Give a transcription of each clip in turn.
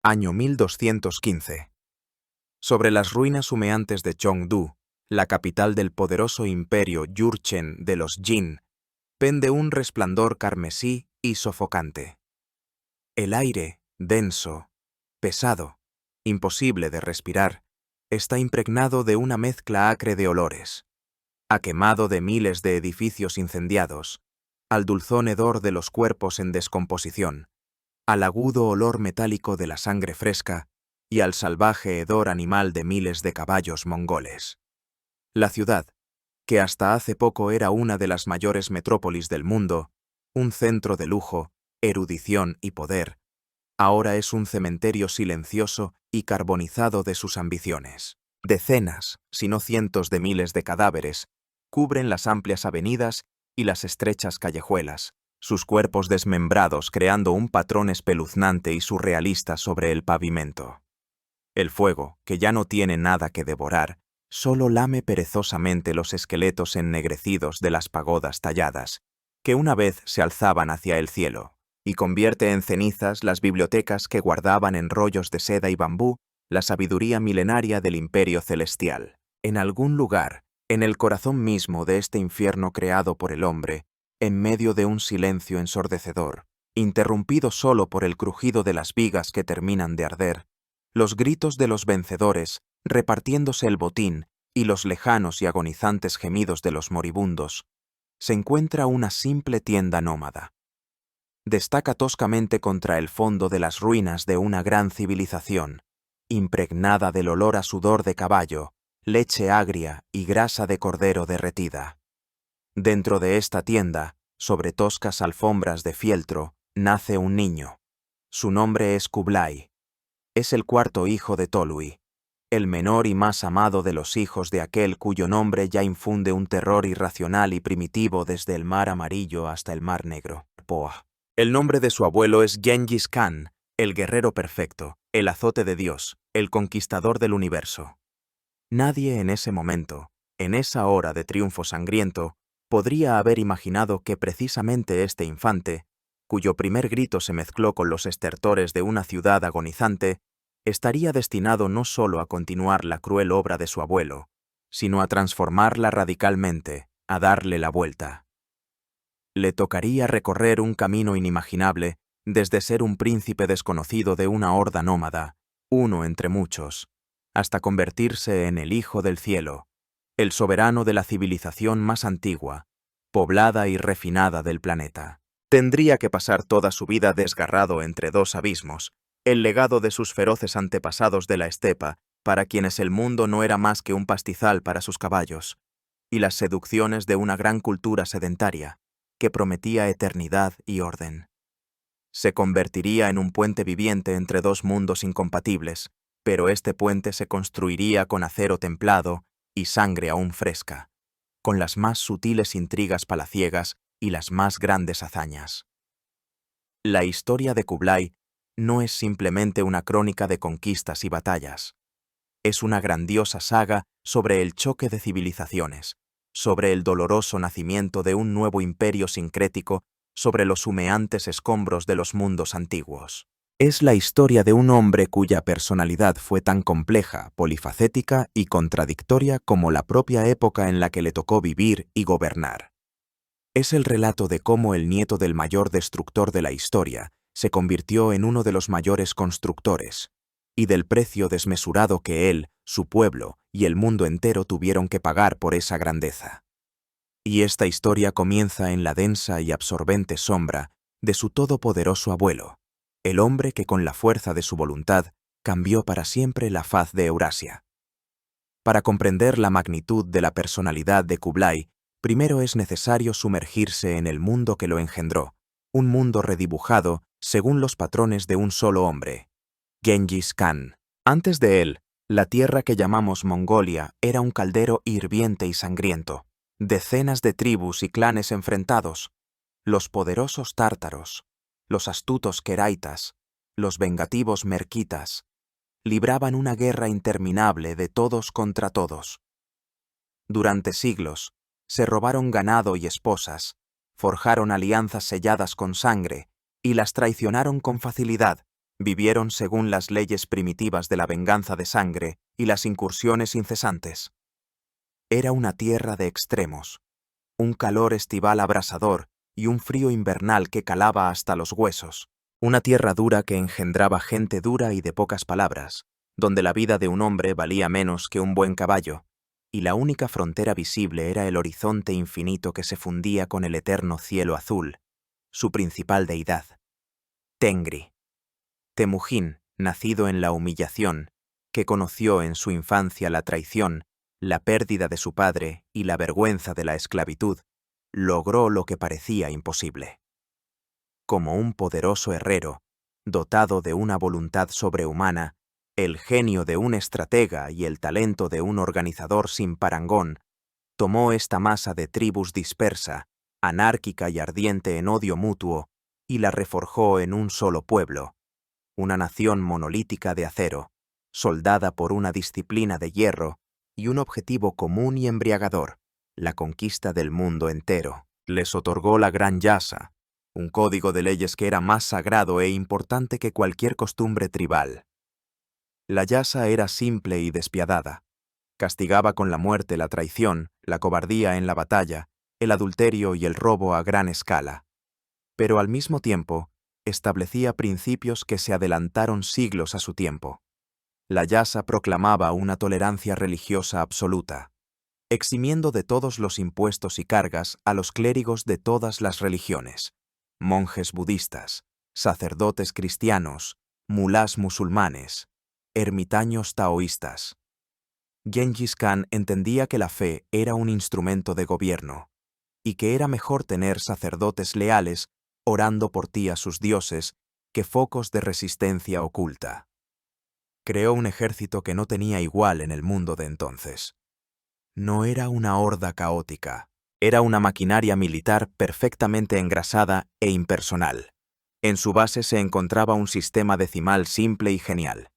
Año 1215. Sobre las ruinas humeantes de Chengdu, la capital del poderoso imperio Jurchen de los Jin, pende un resplandor carmesí y sofocante. El aire, denso, pesado, imposible de respirar, está impregnado de una mezcla acre de olores. A quemado de miles de edificios incendiados, al dulzón hedor de los cuerpos en descomposición, al agudo olor metálico de la sangre fresca y al salvaje hedor animal de miles de caballos mongoles. La ciudad, que hasta hace poco era una de las mayores metrópolis del mundo, un centro de lujo, erudición y poder, ahora es un cementerio silencioso y carbonizado de sus ambiciones. Decenas, si no cientos de miles de cadáveres cubren las amplias avenidas y las estrechas callejuelas, sus cuerpos desmembrados creando un patrón espeluznante y surrealista sobre el pavimento. El fuego, que ya no tiene nada que devorar, solo lame perezosamente los esqueletos ennegrecidos de las pagodas talladas, que una vez se alzaban hacia el cielo, y convierte en cenizas las bibliotecas que guardaban en rollos de seda y bambú la sabiduría milenaria del imperio celestial. En algún lugar, en el corazón mismo de este infierno creado por el hombre, en medio de un silencio ensordecedor, interrumpido solo por el crujido de las vigas que terminan de arder, los gritos de los vencedores, repartiéndose el botín, y los lejanos y agonizantes gemidos de los moribundos, se encuentra una simple tienda nómada. Destaca toscamente contra el fondo de las ruinas de una gran civilización, impregnada del olor a sudor de caballo, leche agria y grasa de cordero derretida. Dentro de esta tienda, sobre toscas alfombras de fieltro, nace un niño. Su nombre es Kublai. Es el cuarto hijo de Tolui, el menor y más amado de los hijos de aquel cuyo nombre ya infunde un terror irracional y primitivo desde el mar amarillo hasta el mar negro. Poa. El nombre de su abuelo es Gengis Khan, el guerrero perfecto, el azote de Dios, el conquistador del universo. Nadie en ese momento, en esa hora de triunfo sangriento, podría haber imaginado que precisamente este infante, cuyo primer grito se mezcló con los estertores de una ciudad agonizante, estaría destinado no solo a continuar la cruel obra de su abuelo, sino a transformarla radicalmente, a darle la vuelta. Le tocaría recorrer un camino inimaginable desde ser un príncipe desconocido de una horda nómada, uno entre muchos, hasta convertirse en el Hijo del Cielo, el soberano de la civilización más antigua, poblada y refinada del planeta. Tendría que pasar toda su vida desgarrado entre dos abismos, el legado de sus feroces antepasados de la estepa, para quienes el mundo no era más que un pastizal para sus caballos, y las seducciones de una gran cultura sedentaria, que prometía eternidad y orden. Se convertiría en un puente viviente entre dos mundos incompatibles, pero este puente se construiría con acero templado y sangre aún fresca, con las más sutiles intrigas palaciegas y las más grandes hazañas. La historia de Kublai no es simplemente una crónica de conquistas y batallas. Es una grandiosa saga sobre el choque de civilizaciones, sobre el doloroso nacimiento de un nuevo imperio sincrético, sobre los humeantes escombros de los mundos antiguos. Es la historia de un hombre cuya personalidad fue tan compleja, polifacética y contradictoria como la propia época en la que le tocó vivir y gobernar. Es el relato de cómo el nieto del mayor destructor de la historia se convirtió en uno de los mayores constructores, y del precio desmesurado que él, su pueblo y el mundo entero tuvieron que pagar por esa grandeza. Y esta historia comienza en la densa y absorbente sombra de su todopoderoso abuelo, el hombre que con la fuerza de su voluntad cambió para siempre la faz de Eurasia. Para comprender la magnitud de la personalidad de Kublai, primero es necesario sumergirse en el mundo que lo engendró, un mundo redibujado según los patrones de un solo hombre, Gengis Khan. Antes de él, la tierra que llamamos Mongolia era un caldero hirviente y sangriento, decenas de tribus y clanes enfrentados, los poderosos tártaros, los astutos queraitas, los vengativos merquitas, libraban una guerra interminable de todos contra todos. Durante siglos, se robaron ganado y esposas, forjaron alianzas selladas con sangre y las traicionaron con facilidad, Vivieron según las leyes primitivas de la venganza de sangre y las incursiones incesantes. Era una tierra de extremos, un calor estival abrasador y un frío invernal que calaba hasta los huesos. Una tierra dura que engendraba gente dura y de pocas palabras, donde la vida de un hombre valía menos que un buen caballo, y la única frontera visible era el horizonte infinito que se fundía con el eterno cielo azul, su principal deidad, Tengri. Temujin, nacido en la humillación, que conoció en su infancia la traición, la pérdida de su padre y la vergüenza de la esclavitud, logró lo que parecía imposible. Como un poderoso herrero, dotado de una voluntad sobrehumana, el genio de un estratega y el talento de un organizador sin parangón, tomó esta masa de tribus dispersa, anárquica y ardiente en odio mutuo, y la reforjó en un solo pueblo, una nación monolítica de acero, soldada por una disciplina de hierro y un objetivo común y embriagador, la conquista del mundo entero. Les otorgó la Gran Yasa, un código de leyes que era más sagrado e importante que cualquier costumbre tribal. La Yasa era simple y despiadada. Castigaba con la muerte la traición, la cobardía en la batalla, el adulterio y el robo a gran escala. Pero al mismo tiempo, establecía principios que se adelantaron siglos a su tiempo. La Yasa proclamaba una tolerancia religiosa absoluta, eximiendo de todos los impuestos y cargas a los clérigos de todas las religiones, monjes budistas, sacerdotes cristianos, mulás musulmanes, ermitaños taoístas. Gengis Khan entendía que la fe era un instrumento de gobierno, y que era mejor tener sacerdotes leales orando por ti a sus dioses que focos de resistencia oculta. Creó un ejército que no tenía igual en el mundo de entonces. No era una horda caótica, era una maquinaria militar perfectamente engrasada e impersonal. En su base se encontraba un sistema decimal simple y genial.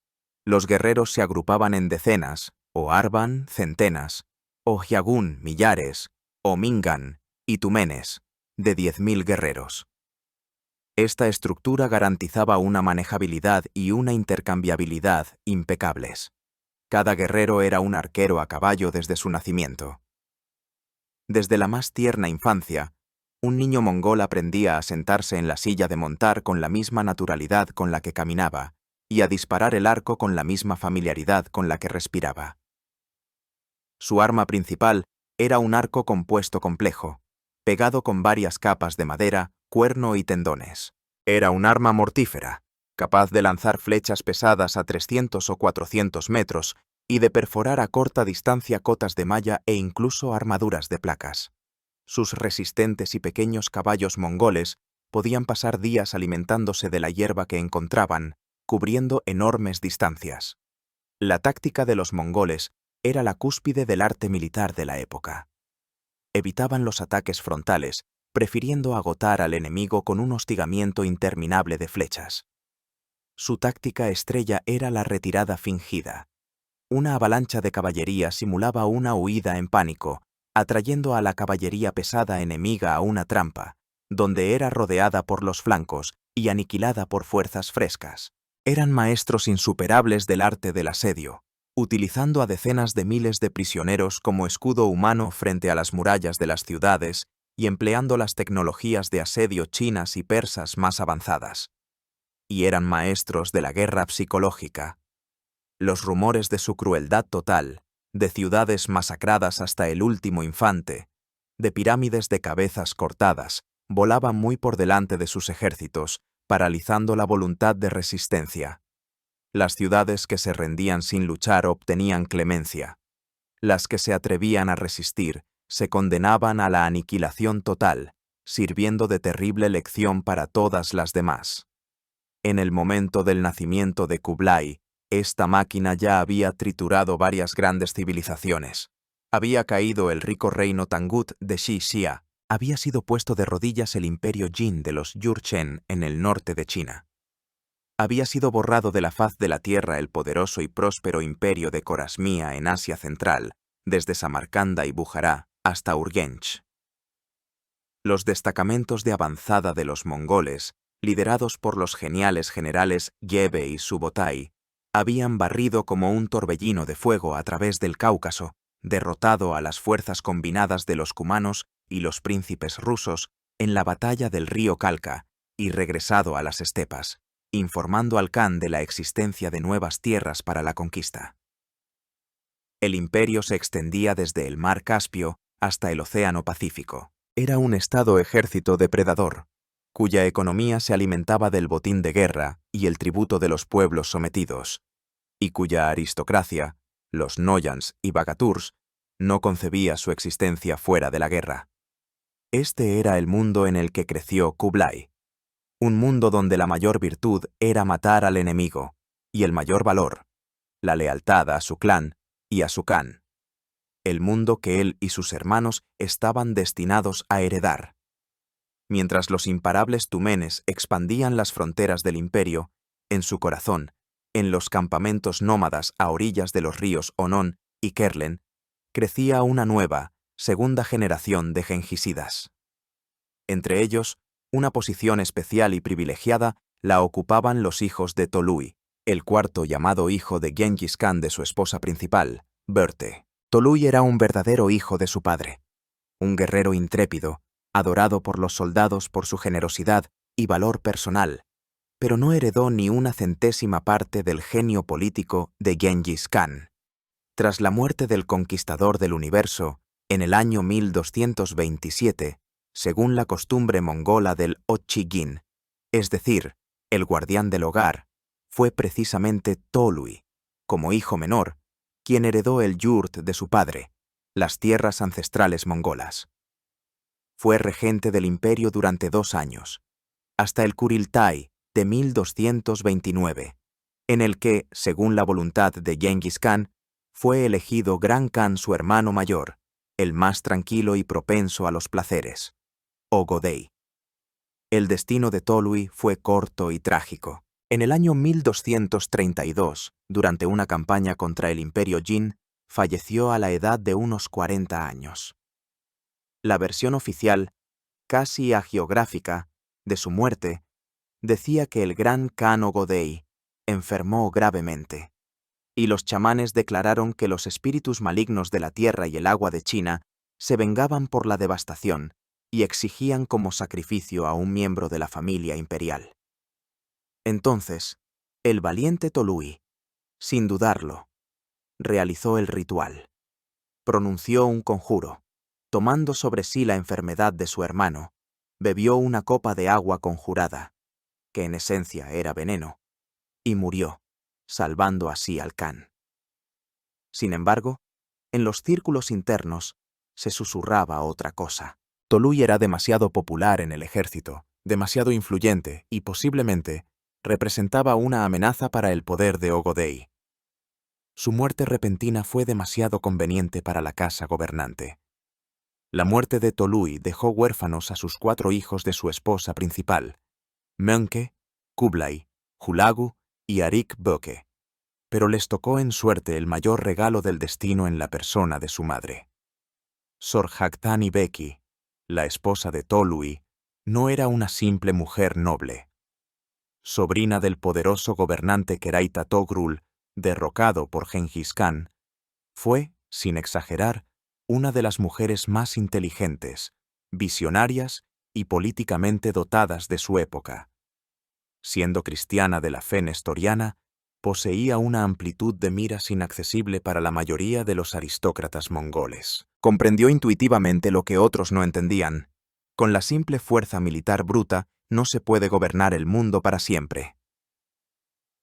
Los guerreros se agrupaban en decenas, o arban, centenas, o hyagun, millares, o mingan, y tumenes, de 10.000 guerreros. Esta estructura garantizaba una manejabilidad y una intercambiabilidad impecables. Cada guerrero era un arquero a caballo desde su nacimiento. Desde la más tierna infancia, un niño mongol aprendía a sentarse en la silla de montar con la misma naturalidad con la que caminaba y a disparar el arco con la misma familiaridad con la que respiraba. Su arma principal era un arco compuesto complejo, pegado con varias capas de madera, cuerno y tendones. Era un arma mortífera, capaz de lanzar flechas pesadas a 300 o 400 metros y de perforar a corta distancia cotas de malla e incluso armaduras de placas. Sus resistentes y pequeños caballos mongoles podían pasar días alimentándose de la hierba que encontraban, cubriendo enormes distancias. La táctica de los mongoles era la cúspide del arte militar de la época. Evitaban los ataques frontales, prefiriendo agotar al enemigo con un hostigamiento interminable de flechas. Su táctica estrella era la retirada fingida. Una avalancha de caballería simulaba una huida en pánico, atrayendo a la caballería pesada enemiga a una trampa, donde era rodeada por los flancos y aniquilada por fuerzas frescas. Eran maestros insuperables del arte del asedio, utilizando a decenas de miles de prisioneros como escudo humano frente a las murallas de las ciudades y empleando las tecnologías de asedio chinas y persas más avanzadas. Y eran maestros de la guerra psicológica. Los rumores de su crueldad total, de ciudades masacradas hasta el último infante, de pirámides de cabezas cortadas, volaban muy por delante de sus ejércitos, paralizando la voluntad de resistencia. Las ciudades que se rendían sin luchar obtenían clemencia. Las que se atrevían a resistir se condenaban a la aniquilación total, sirviendo de terrible lección para todas las demás. En el momento del nacimiento de Kublai, esta máquina ya había triturado varias grandes civilizaciones. Había caído el rico reino Tangut de Xixia, había sido puesto de rodillas el imperio Jin de los Jurchen en el norte de China. Había sido borrado de la faz de la tierra el poderoso y próspero imperio de Corasmia en Asia Central, desde Samarcanda y Bujará hasta Urgench. Los destacamentos de avanzada de los mongoles, liderados por los geniales generales Gebe y Subotai, habían barrido como un torbellino de fuego a través del Cáucaso, derrotado a las fuerzas combinadas de los cumanos y los príncipes rusos en la batalla del río Kalka y regresado a las estepas, informando al Khan de la existencia de nuevas tierras para la conquista. El imperio se extendía desde el mar Caspio hasta el Océano Pacífico. Era un estado-ejército depredador, cuya economía se alimentaba del botín de guerra y el tributo de los pueblos sometidos, y cuya aristocracia, los Noyans y Bagaturs, no concebía su existencia fuera de la guerra. Este era el mundo en el que creció Kublai, un mundo donde la mayor virtud era matar al enemigo, y el mayor valor, la lealtad a su clan y a su Khan. El mundo que él y sus hermanos estaban destinados a heredar. Mientras los imparables tumenes expandían las fronteras del imperio, en su corazón, en los campamentos nómadas a orillas de los ríos Onon y Kerlen, crecía una nueva, segunda generación de gengisidas. Entre ellos, una posición especial y privilegiada la ocupaban los hijos de Tolui, el cuarto llamado hijo de Gengis Khan de su esposa principal, Börte. Tolui era un verdadero hijo de su padre, un guerrero intrépido, adorado por los soldados por su generosidad y valor personal, pero no heredó ni una centésima parte del genio político de Gengis Khan. Tras la muerte del conquistador del universo, en el año 1227, según la costumbre mongola del Ochigin, es decir, el guardián del hogar, fue precisamente Tolui, como hijo menor, quien heredó el yurt de su padre, las tierras ancestrales mongolas. Fue regente del imperio durante 2 años, hasta el Kuriltai de 1229, en el que, según la voluntad de Gengis Khan, fue elegido Gran Khan su hermano mayor, el más tranquilo y propenso a los placeres, Ogodei. El destino de Tolui fue corto y trágico. En el año 1232, durante una campaña contra el imperio Jin, falleció a la edad de unos 40 años. La versión oficial, casi hagiográfica, de su muerte, decía que el gran Khan Ogodei enfermó gravemente, y los chamanes declararon que los espíritus malignos de la tierra y el agua de China se vengaban por la devastación y exigían como sacrificio a un miembro de la familia imperial. Entonces, el valiente Tolui, sin dudarlo, realizó el ritual. Pronunció un conjuro, tomando sobre sí la enfermedad de su hermano, bebió una copa de agua conjurada, que en esencia era veneno, y murió, salvando así al Khan. Sin embargo, en los círculos internos se susurraba otra cosa. Tolui era demasiado popular en el ejército, demasiado influyente y posiblemente representaba una amenaza para el poder de Ogodei. Su muerte repentina fue demasiado conveniente para la casa gobernante. La muerte de Tolui dejó huérfanos a sus 4 hijos de su esposa principal, Möngke, Kublai, Hulagu y Arik Böke, pero les tocó en suerte el mayor regalo del destino en la persona de su madre. Sorjagtani Beki, la esposa de Tolui, no era una simple mujer noble. Sobrina del poderoso gobernante Keraita Togrul, derrocado por Gengis Khan, fue, sin exagerar, una de las mujeres más inteligentes, visionarias y políticamente dotadas de su época. Siendo cristiana de la fe nestoriana, poseía una amplitud de miras inaccesible para la mayoría de los aristócratas mongoles. Comprendió intuitivamente lo que otros no entendían. Con la simple fuerza militar bruta no se puede gobernar el mundo para siempre.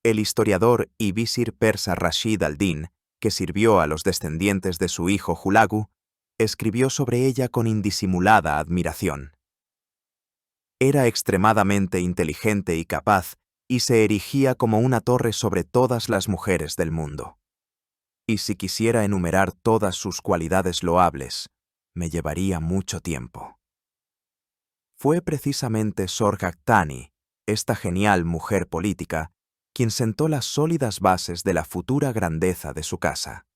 El historiador y visir persa Rashid al-Din, que sirvió a los descendientes de su hijo Hulagu, escribió sobre ella con indisimulada admiración. Era extremadamente inteligente y capaz, y se erigía como una torre sobre todas las mujeres del mundo. Y si quisiera enumerar todas sus cualidades loables, me llevaría mucho tiempo. Fue precisamente Sorjagtani, esta genial mujer política, quien sentó las sólidas bases de la futura grandeza de su casa.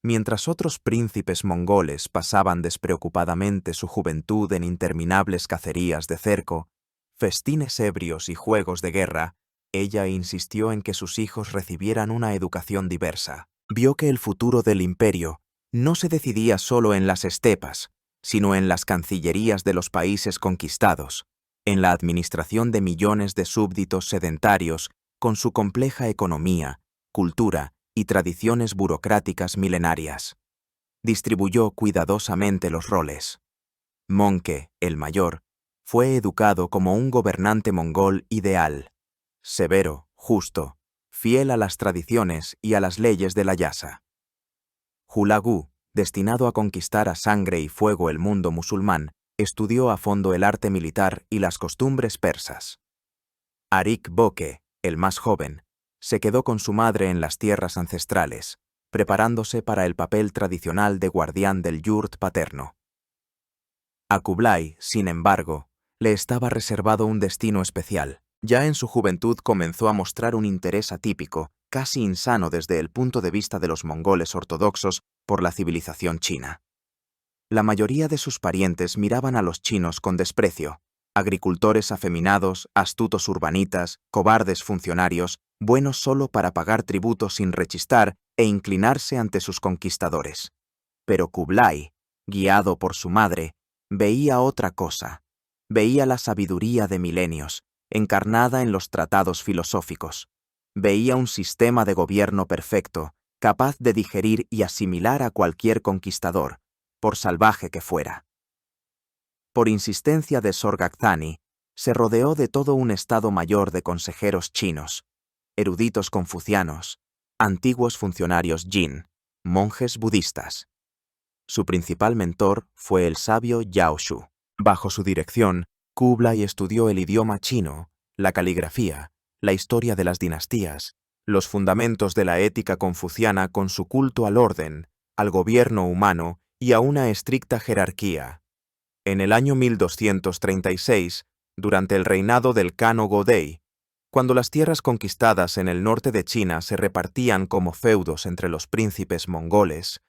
Mientras otros príncipes mongoles pasaban despreocupadamente su juventud en interminables cacerías de cerco, festines ebrios y juegos de guerra, ella insistió en que sus hijos recibieran una educación diversa. Vio que el futuro del imperio no se decidía solo en las estepas, sino en las cancillerías de los países conquistados, en la administración de millones de súbditos sedentarios con su compleja economía, cultura y tradiciones burocráticas milenarias. Distribuyó cuidadosamente los roles. Monke, el mayor, fue educado como un gobernante mongol ideal, severo, justo, fiel a las tradiciones y a las leyes de la Yasa. Hulagu, destinado a conquistar a sangre y fuego el mundo musulmán, estudió a fondo el arte militar y las costumbres persas. Arik Boke, el más joven, se quedó con su madre en las tierras ancestrales, preparándose para el papel tradicional de guardián del yurt paterno. A Kublai, sin embargo, le estaba reservado un destino especial. Ya en su juventud comenzó a mostrar un interés atípico, casi insano desde el punto de vista de los mongoles ortodoxos, por la civilización china. La mayoría de sus parientes miraban a los chinos con desprecio: agricultores afeminados, astutos urbanitas, cobardes funcionarios, buenos solo para pagar tributo sin rechistar e inclinarse ante sus conquistadores. Pero Kublai, guiado por su madre, veía otra cosa. Veía la sabiduría de milenios, encarnada en los tratados filosóficos. Veía un sistema de gobierno perfecto, capaz de digerir y asimilar a cualquier conquistador, por salvaje que fuera. Por insistencia de Sorghaghtani, se rodeó de todo un estado mayor de consejeros chinos, eruditos confucianos, antiguos funcionarios Jin, monjes budistas. Su principal mentor fue el sabio Yao Shu. Bajo su dirección, Kublai estudió el idioma chino, la caligrafía, la historia de las dinastías, los fundamentos de la ética confuciana con su culto al orden, al gobierno humano y a una estricta jerarquía. En el año 1236, durante el reinado del Khan Goguryeo, cuando las tierras conquistadas en el norte de China se repartían como feudos entre los príncipes mongoles,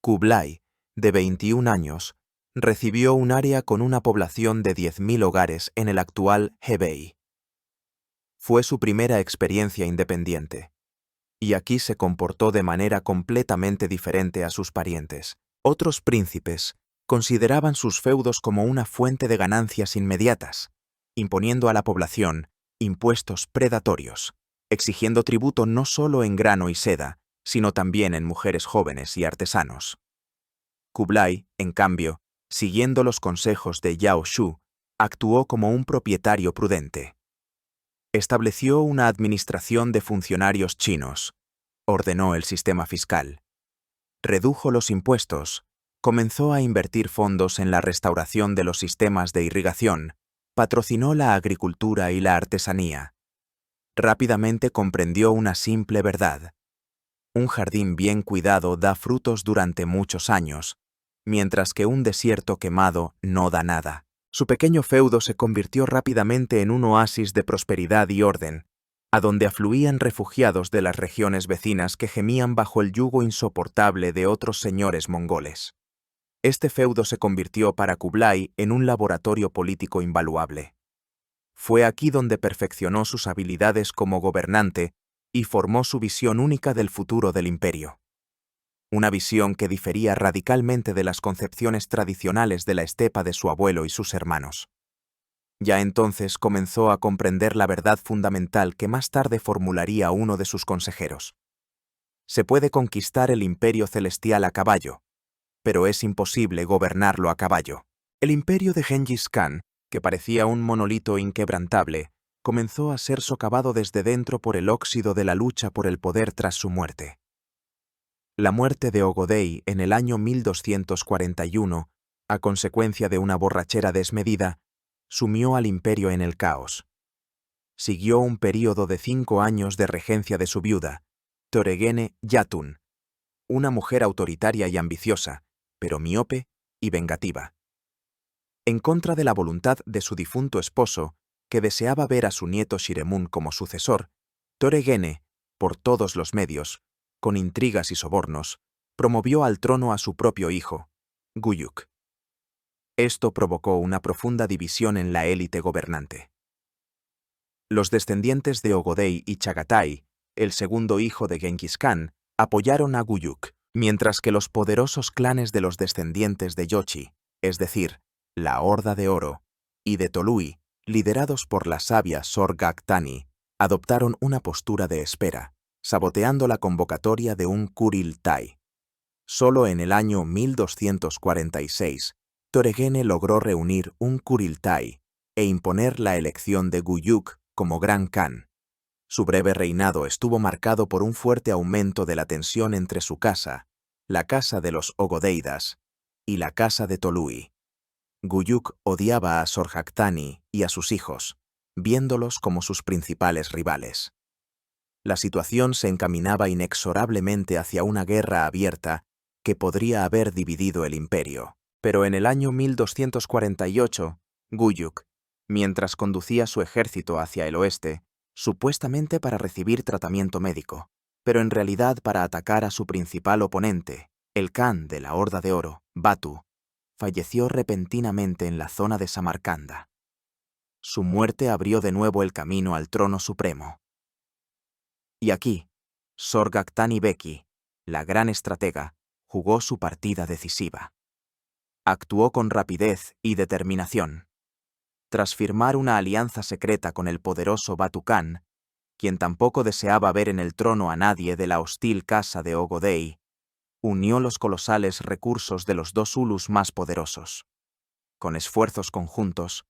Kublai, de 21 años, recibió un área con una población de 10.000 hogares en el actual Hebei. Fue su primera experiencia independiente. Y aquí se comportó de manera completamente diferente a sus parientes. Otros príncipes consideraban sus feudos como una fuente de ganancias inmediatas, imponiendo a la población impuestos predatorios, exigiendo tributo no solo en grano y seda, sino también en mujeres jóvenes y artesanos. Kublai, en cambio, siguiendo los consejos de Yao Shu, actuó como un propietario prudente. Estableció una administración de funcionarios chinos, ordenó el sistema fiscal, redujo los impuestos, comenzó a invertir fondos en la restauración de los sistemas de irrigación, patrocinó la agricultura y la artesanía. Rápidamente comprendió una simple verdad: un jardín bien cuidado da frutos durante muchos años, mientras que un desierto quemado no da nada. Su pequeño feudo se convirtió rápidamente en un oasis de prosperidad y orden, a donde afluían refugiados de las regiones vecinas que gemían bajo el yugo insoportable de otros señores mongoles. Este feudo se convirtió para Kublai en un laboratorio político invaluable. Fue aquí donde perfeccionó sus habilidades como gobernante y formó su visión única del futuro del imperio. Una visión que difería radicalmente de las concepciones tradicionales de la estepa de su abuelo y sus hermanos. Ya entonces comenzó a comprender la verdad fundamental que más tarde formularía uno de sus consejeros. Se puede conquistar el imperio celestial a caballo, pero es imposible gobernarlo a caballo. El imperio de Gengis Khan, que parecía un monolito inquebrantable, comenzó a ser socavado desde dentro por el óxido de la lucha por el poder tras su muerte. La muerte de Ogodei en el año 1241, a consecuencia de una borrachera desmedida, sumió al imperio en el caos. Siguió un período de 5 años de regencia de su viuda, Töregene Yatun, una mujer autoritaria y ambiciosa, pero miope y vengativa. En contra de la voluntad de su difunto esposo, que deseaba ver a su nieto Shiremún como sucesor, Töregene, por todos los medios, con intrigas y sobornos, promovió al trono a su propio hijo, Guyuk. Esto provocó una profunda división en la élite gobernante. Los descendientes de Ogodei y Chagatai, el segundo hijo de Genghis Khan, apoyaron a Guyuk, mientras que los poderosos clanes de los descendientes de Yochi, es decir, la Horda de Oro, y de Tolui, liderados por la sabia Sorgak-Tani, adoptaron una postura de espera, saboteando la convocatoria de un Kuriltai. Solo en el año 1246, Toregene logró reunir un Kuriltai e imponer la elección de Guyuk como Gran Khan. Su breve reinado estuvo marcado por un fuerte aumento de la tensión entre su casa, la casa de los Ogodeidas, y la casa de Tolui. Guyuk odiaba a Sorgak-Tani y a sus hijos, viéndolos como sus principales rivales. La situación se encaminaba inexorablemente hacia una guerra abierta que podría haber dividido el imperio. Pero en el año 1248, Guyuk, mientras conducía su ejército hacia el oeste, supuestamente para recibir tratamiento médico, pero en realidad para atacar a su principal oponente, el Khan de la Horda de Oro, Batu, falleció repentinamente en la zona de Samarcanda. Su muerte abrió de nuevo el camino al trono supremo. Y aquí, Sorgak-Tani Beki, la gran estratega, jugó su partida decisiva. Actuó con rapidez y determinación. Tras firmar una alianza secreta con el poderoso Batu Khan, quien tampoco deseaba ver en el trono a nadie de la hostil casa de Ogodei, unió los colosales recursos de los dos Zulus más poderosos. Con esfuerzos conjuntos,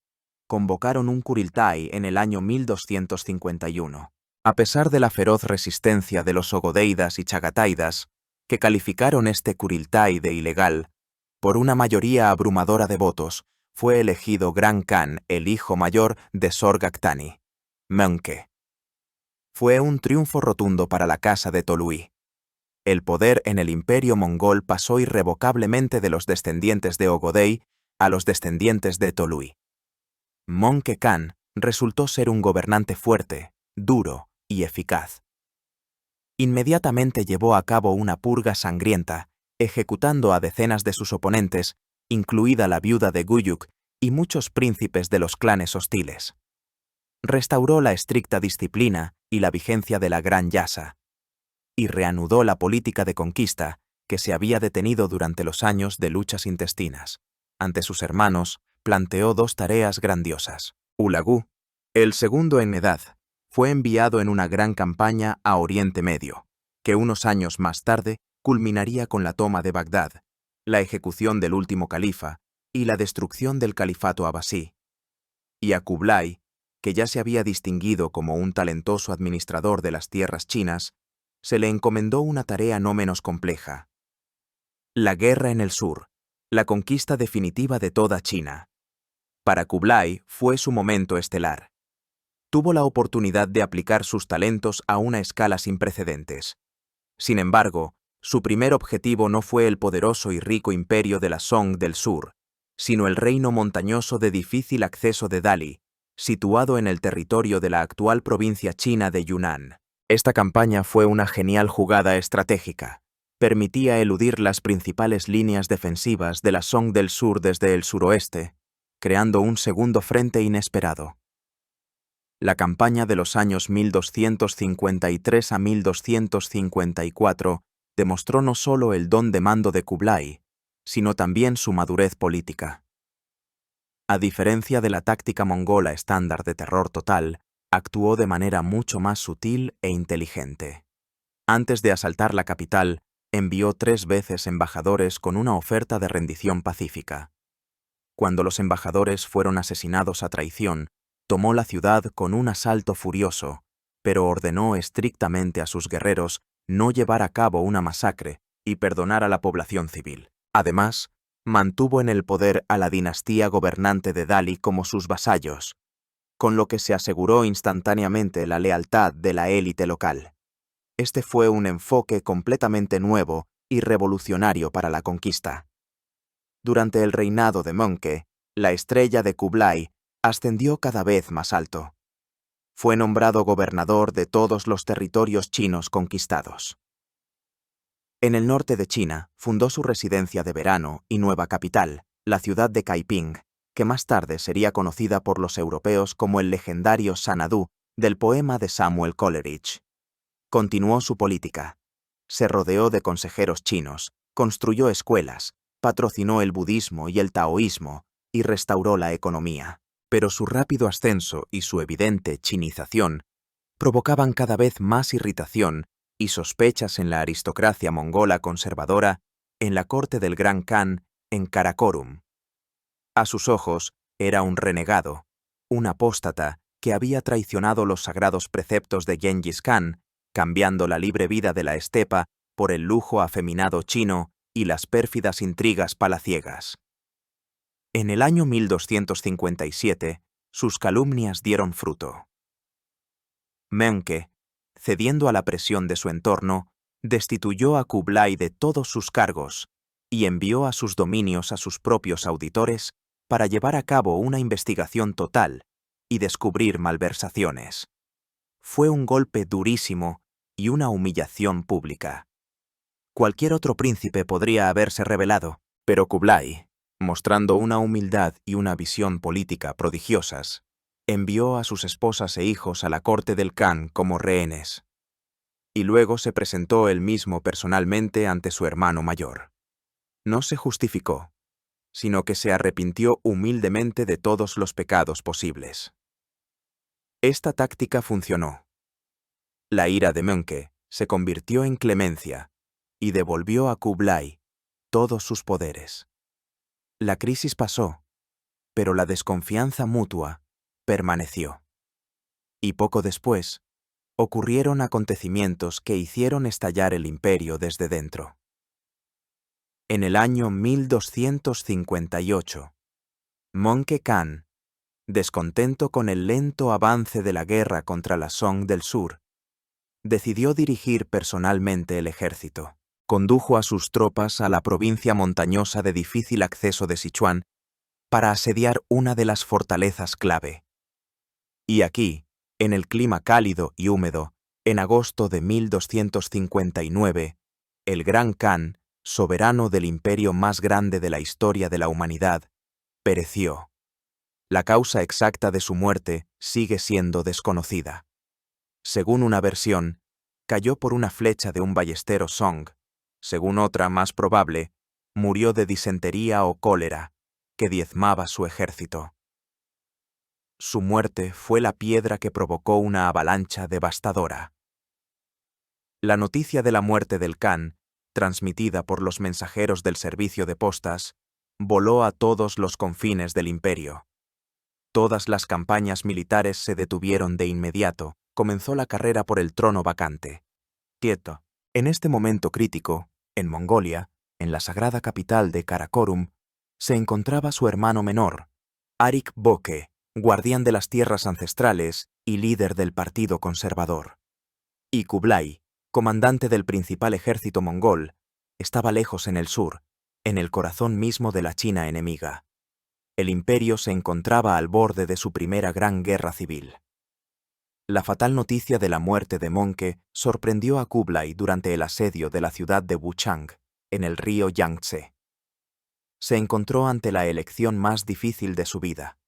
convocaron un Kuriltai en el año 1251. A pesar de la feroz resistencia de los Ogodeidas y Chagataidas, que calificaron este Kuriltai de ilegal, por una mayoría abrumadora de votos, fue elegido Gran Khan, el hijo mayor de Sorgak-Tani, Möngke. Fue un triunfo rotundo para la casa de Tolui. El poder en el imperio mongol pasó irrevocablemente de los descendientes de Ogodei a los descendientes de Tolui. Möngke Khan resultó ser un gobernante fuerte, duro y eficaz. Inmediatamente llevó a cabo una purga sangrienta, ejecutando a decenas de sus oponentes, incluida la viuda de Guyuk y muchos príncipes de los clanes hostiles. Restauró la estricta disciplina y la vigencia de la Gran Yasa, y reanudó la política de conquista que se había detenido durante los años de luchas intestinas. Ante sus hermanos, planteó dos tareas grandiosas. Hulagu, el segundo en edad, fue enviado en una gran campaña a Oriente Medio, que unos años más tarde culminaría con la toma de Bagdad, la ejecución del último califa y la destrucción del califato abasí. Y a Kublai, que ya se había distinguido como un talentoso administrador de las tierras chinas, se le encomendó una tarea no menos compleja: la guerra en el sur, la conquista definitiva de toda China. Para Kublai fue su momento estelar. Tuvo la oportunidad de aplicar sus talentos a una escala sin precedentes. Sin embargo, su primer objetivo no fue el poderoso y rico imperio de la Song del sur, sino el reino montañoso de difícil acceso de Dali, situado en el territorio de la actual provincia china de Yunnan. Esta campaña fue una genial jugada estratégica. Permitía eludir las principales líneas defensivas de la Song del sur desde el suroeste, creando un segundo frente inesperado. La campaña de los años 1253 a 1254 demostró no solo el don de mando de Kublai, sino también su madurez política. A diferencia de la táctica mongola estándar de terror total, actuó de manera mucho más sutil e inteligente. Antes de asaltar la capital, envió 3 veces embajadores con una oferta de rendición pacífica. Cuando los embajadores fueron asesinados a traición, tomó la ciudad con un asalto furioso, pero ordenó estrictamente a sus guerreros no llevar a cabo una masacre y perdonar a la población civil. Además, mantuvo en el poder a la dinastía gobernante de Dali como sus vasallos, con lo que se aseguró instantáneamente la lealtad de la élite local. Este fue un enfoque completamente nuevo y revolucionario para la conquista. Durante el reinado de Möngke, la estrella de Kublai ascendió cada vez más alto. Fue nombrado gobernador de todos los territorios chinos conquistados. En el norte de China, fundó su residencia de verano y nueva capital, la ciudad de Kaiping, que más tarde sería conocida por los europeos como el legendario Sanadú del poema de Samuel Coleridge. Continuó su política. Se rodeó de consejeros chinos, construyó escuelas, patrocinó el budismo y el taoísmo y restauró la economía. Pero su rápido ascenso y su evidente chinización provocaban cada vez más irritación y sospechas en la aristocracia mongola conservadora en la corte del Gran Khan en Karakorum. A sus ojos era un renegado, un apóstata que había traicionado los sagrados preceptos de Gengis Khan, cambiando la libre vida de la estepa por el lujo afeminado chino y las pérfidas intrigas palaciegas. En el año 1257, sus calumnias dieron fruto. Möngke, cediendo a la presión de su entorno, destituyó a Kublai de todos sus cargos y envió a sus dominios a sus propios auditores para llevar a cabo una investigación total y descubrir malversaciones. Fue un golpe durísimo y una humillación pública. Cualquier otro príncipe podría haberse rebelado, pero Kublai, mostrando una humildad y una visión política prodigiosas, envió a sus esposas e hijos a la corte del Khan como rehenes. Y luego se presentó él mismo personalmente ante su hermano mayor. No se justificó, sino que se arrepintió humildemente de todos los pecados posibles. Esta táctica funcionó. La ira de Möngke se convirtió en clemencia y devolvió a Kublai todos sus poderes. La crisis pasó, pero la desconfianza mutua permaneció. Y poco después, ocurrieron acontecimientos que hicieron estallar el imperio desde dentro. En el año 1258, Möngke Khan, descontento con el lento avance de la guerra contra la Song del Sur, decidió dirigir personalmente el ejército. Condujo a sus tropas a la provincia montañosa de difícil acceso de Sichuan para asediar una de las fortalezas clave. Y aquí, en el clima cálido y húmedo, en agosto de 1259, el Gran Khan, soberano del imperio más grande de la historia de la humanidad, pereció. La causa exacta de su muerte sigue siendo desconocida. Según una versión, cayó por una flecha de un ballestero Song. Según otra más probable, murió de disentería o cólera, que diezmaba su ejército. Su muerte fue la piedra que provocó una avalancha devastadora. La noticia de la muerte del Khan, transmitida por los mensajeros del servicio de postas, voló a todos los confines del imperio. Todas las campañas militares se detuvieron de inmediato, comenzó la carrera por el trono vacante. Quieto. En este momento crítico, en Mongolia, en la sagrada capital de Karakorum, se encontraba su hermano menor, Arik Böke, guardián de las tierras ancestrales y líder del partido conservador. Y Kublai, comandante del principal ejército mongol, estaba lejos en el sur, en el corazón mismo de la China enemiga. El imperio se encontraba al borde de su primera gran guerra civil. La fatal noticia de la muerte de Möngke sorprendió a Kublai durante el asedio de la ciudad de Wuchang, en el río Yangtze. Se encontró ante la elección más difícil de su vida.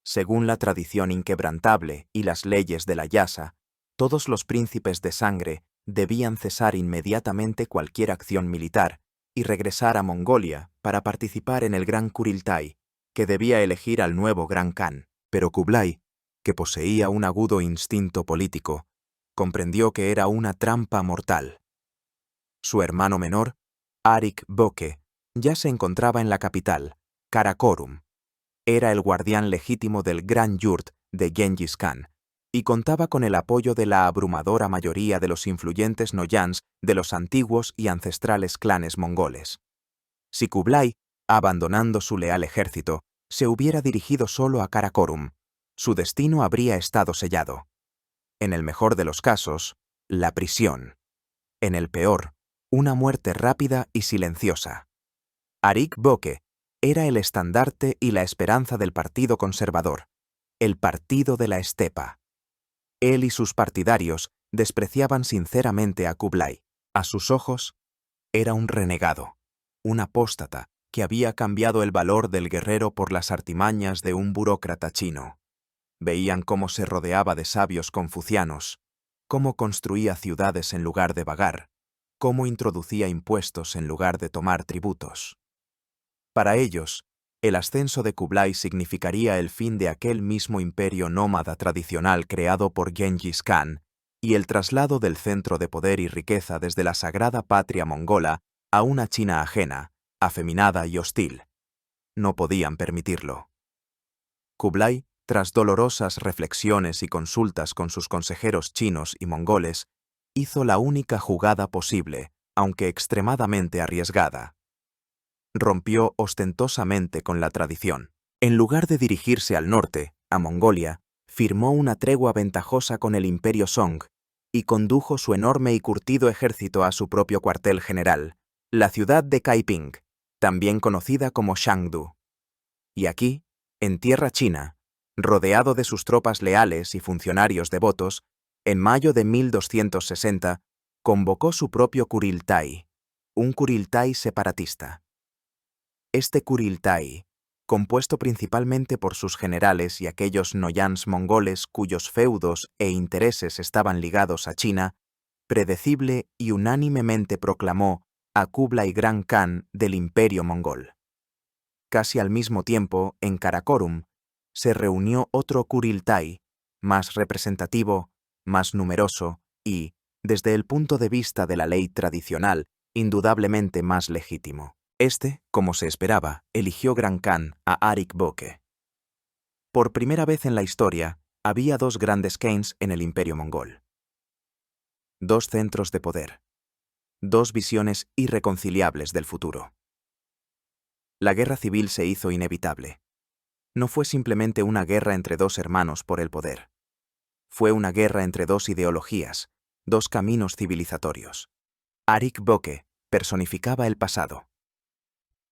Según la tradición inquebrantable y las leyes de la Yasa, todos los príncipes de sangre debían cesar inmediatamente cualquier acción militar y regresar a Mongolia para participar en el Gran Kuriltai, que debía elegir al nuevo Gran Khan. Pero Kublai, que poseía un agudo instinto político, comprendió que era una trampa mortal. Su hermano menor, Arik Böke, ya se encontraba en la capital, Karakorum. Era el guardián legítimo del gran yurt de Gengis Khan y contaba con el apoyo de la abrumadora mayoría de los influyentes noyans de los antiguos y ancestrales clanes mongoles. Si Kublai, abandonando su leal ejército, se hubiera dirigido solo a Karakorum, su destino habría estado sellado. En el mejor de los casos, la prisión. En el peor, una muerte rápida y silenciosa. Arik Böke era el estandarte y la esperanza del Partido Conservador, el Partido de la Estepa. Él y sus partidarios despreciaban sinceramente a Kublai. A sus ojos, era un renegado, un apóstata que había cambiado el valor del guerrero por las artimañas de un burócrata chino. Veían cómo se rodeaba de sabios confucianos, cómo construía ciudades en lugar de vagar, cómo introducía impuestos en lugar de tomar tributos. Para ellos, el ascenso de Kublai significaría el fin de aquel mismo imperio nómada tradicional creado por Genghis Khan y el traslado del centro de poder y riqueza desde la sagrada patria mongola a una China ajena, afeminada y hostil. No podían permitirlo. Kublai, tras dolorosas reflexiones y consultas con sus consejeros chinos y mongoles, hizo la única jugada posible, aunque extremadamente arriesgada. Rompió ostentosamente con la tradición. En lugar de dirigirse al norte, a Mongolia, firmó una tregua ventajosa con el Imperio Song y condujo su enorme y curtido ejército a su propio cuartel general, la ciudad de Kaiping, también conocida como Shangdu. Y aquí, en tierra china, rodeado de sus tropas leales y funcionarios devotos, en mayo de 1260, convocó su propio Kuriltai, un Kuriltai separatista. Este Kuriltai, compuesto principalmente por sus generales y aquellos noyans mongoles cuyos feudos e intereses estaban ligados a China, predecible y unánimemente proclamó a Kublai Gran Khan del Imperio Mongol. Casi al mismo tiempo, en Karakorum, se reunió otro Kuriltai, más representativo, más numeroso y, desde el punto de vista de la ley tradicional, indudablemente más legítimo. Este, como se esperaba, eligió Gran Khan a Arik Böke. Por primera vez en la historia, había dos grandes Khans en el Imperio Mongol. Dos centros de poder. Dos visiones irreconciliables del futuro. La guerra civil se hizo inevitable. No fue simplemente una guerra entre dos hermanos por el poder. Fue una guerra entre dos ideologías, dos caminos civilizatorios. Arik Böke personificaba el pasado.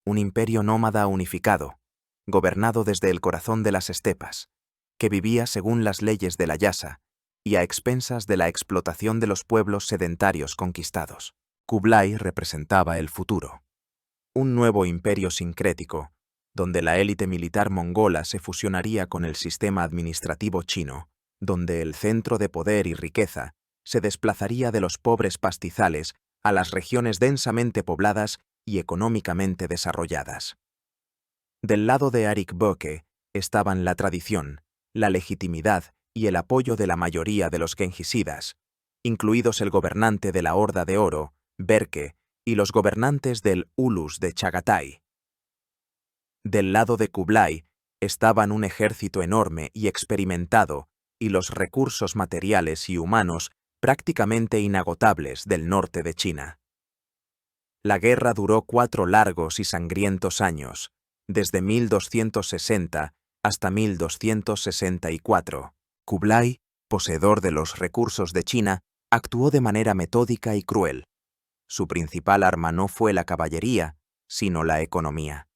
Un imperio nómada unificado, gobernado desde el corazón de las estepas, que vivía según las leyes de la Yasa y a expensas de la explotación de los pueblos sedentarios conquistados. Kublai representaba el futuro. Un nuevo imperio sincrético, donde la élite militar mongola se fusionaría con el sistema administrativo chino, donde el centro de poder y riqueza se desplazaría de los pobres pastizales a las regiones densamente pobladas y económicamente desarrolladas. Del lado de Arik Böke estaban la tradición, la legitimidad y el apoyo de la mayoría de los genghisidas, incluidos el gobernante de la Horda de Oro, Berke, y los gobernantes del Ulus de Chagatai. Del lado de Kublai estaban un ejército enorme y experimentado y los recursos materiales y humanos prácticamente inagotables del norte de China. La guerra duró 4 largos y sangrientos años, desde 1260 hasta 1264. Kublai, poseedor de los recursos de China, actuó de manera metódica y cruel. Su principal arma no fue la caballería, sino la economía.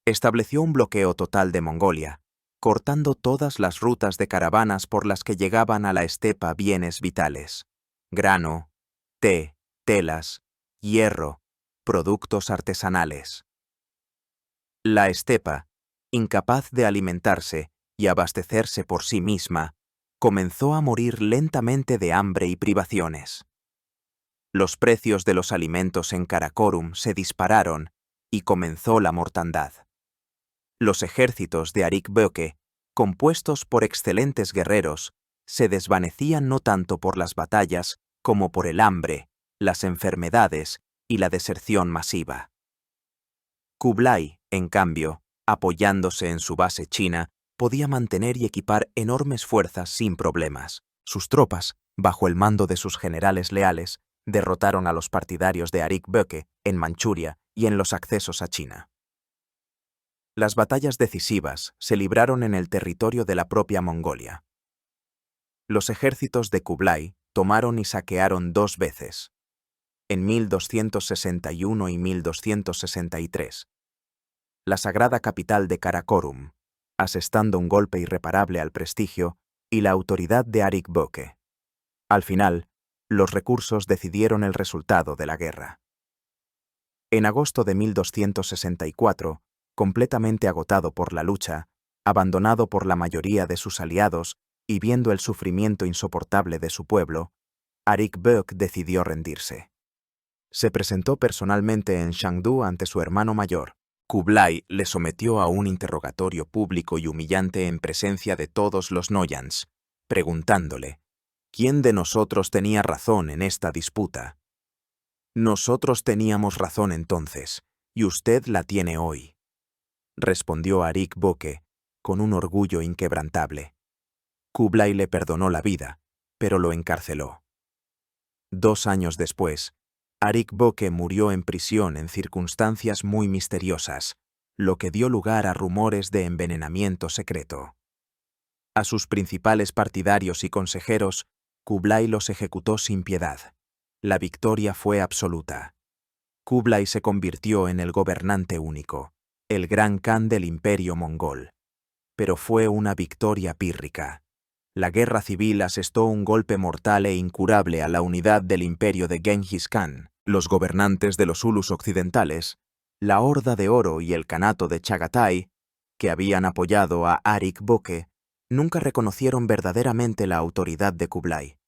Estableció un bloqueo total de Mongolia, cortando todas las rutas de caravanas por las que llegaban a la estepa bienes vitales: grano, té, telas, hierro, productos artesanales. La estepa, incapaz de alimentarse y abastecerse por sí misma, comenzó a morir lentamente de hambre y privaciones. Los precios de los alimentos en Karakorum se dispararon y comenzó la mortandad. Los ejércitos de Arik Böke, compuestos por excelentes guerreros, se desvanecían no tanto por las batallas como por el hambre, las enfermedades y la deserción masiva. Kublai, en cambio, apoyándose en su base china, podía mantener y equipar enormes fuerzas sin problemas. Sus tropas, bajo el mando de sus generales leales, derrotaron a los partidarios de Arik Böke en Manchuria y en los accesos a China. Las batallas decisivas se libraron en el territorio de la propia Mongolia. Los ejércitos de Kublai tomaron y saquearon 2 veces, en 1261 y 1263, la sagrada capital de Karakorum, asestando un golpe irreparable al prestigio y la autoridad de Arik Böke. Al final, los recursos decidieron el resultado de la guerra. En agosto de 1264, completamente agotado por la lucha, Abandonado por la mayoría de sus aliados y viendo el sufrimiento insoportable de su pueblo, Arik Bök decidió rendirse. Se presentó personalmente en Chengdu ante su hermano mayor. Kublai le sometió a un interrogatorio público y humillante en presencia de todos los Noyans, preguntándole, ¿quién de nosotros tenía razón en esta disputa? Nosotros teníamos razón entonces, y usted la tiene hoy, respondió Arik Böke, con un orgullo inquebrantable. Kublai le perdonó la vida, pero lo encarceló. 2 años después, Arik Böke murió en prisión en circunstancias muy misteriosas, lo que dio lugar a rumores de envenenamiento secreto. A sus principales partidarios y consejeros, Kublai los ejecutó sin piedad. La victoria fue absoluta. Kublai se convirtió en el gobernante único, el gran Khan del imperio mongol. Pero fue una victoria pírrica. La guerra civil asestó un golpe mortal e incurable a la unidad del imperio de Genghis Khan. Los gobernantes de los Zulus occidentales, la Horda de Oro y el Kanato de Chagatai, que habían apoyado a Arik Böke, nunca reconocieron verdaderamente la autoridad de Kublai.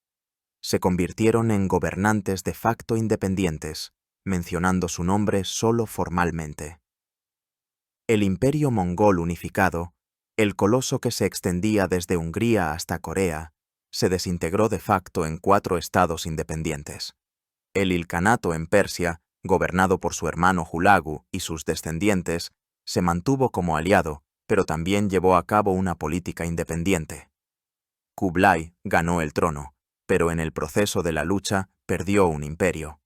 Se convirtieron en gobernantes de facto independientes, mencionando su nombre solo formalmente. El imperio mongol unificado, el coloso que se extendía desde Hungría hasta Corea, se desintegró de facto en 4 estados independientes. El Ilkhanato en Persia, gobernado por su hermano Hulagu y sus descendientes, se mantuvo como aliado, pero también llevó a cabo una política independiente. Kublai ganó el trono, pero en el proceso de la lucha perdió un imperio.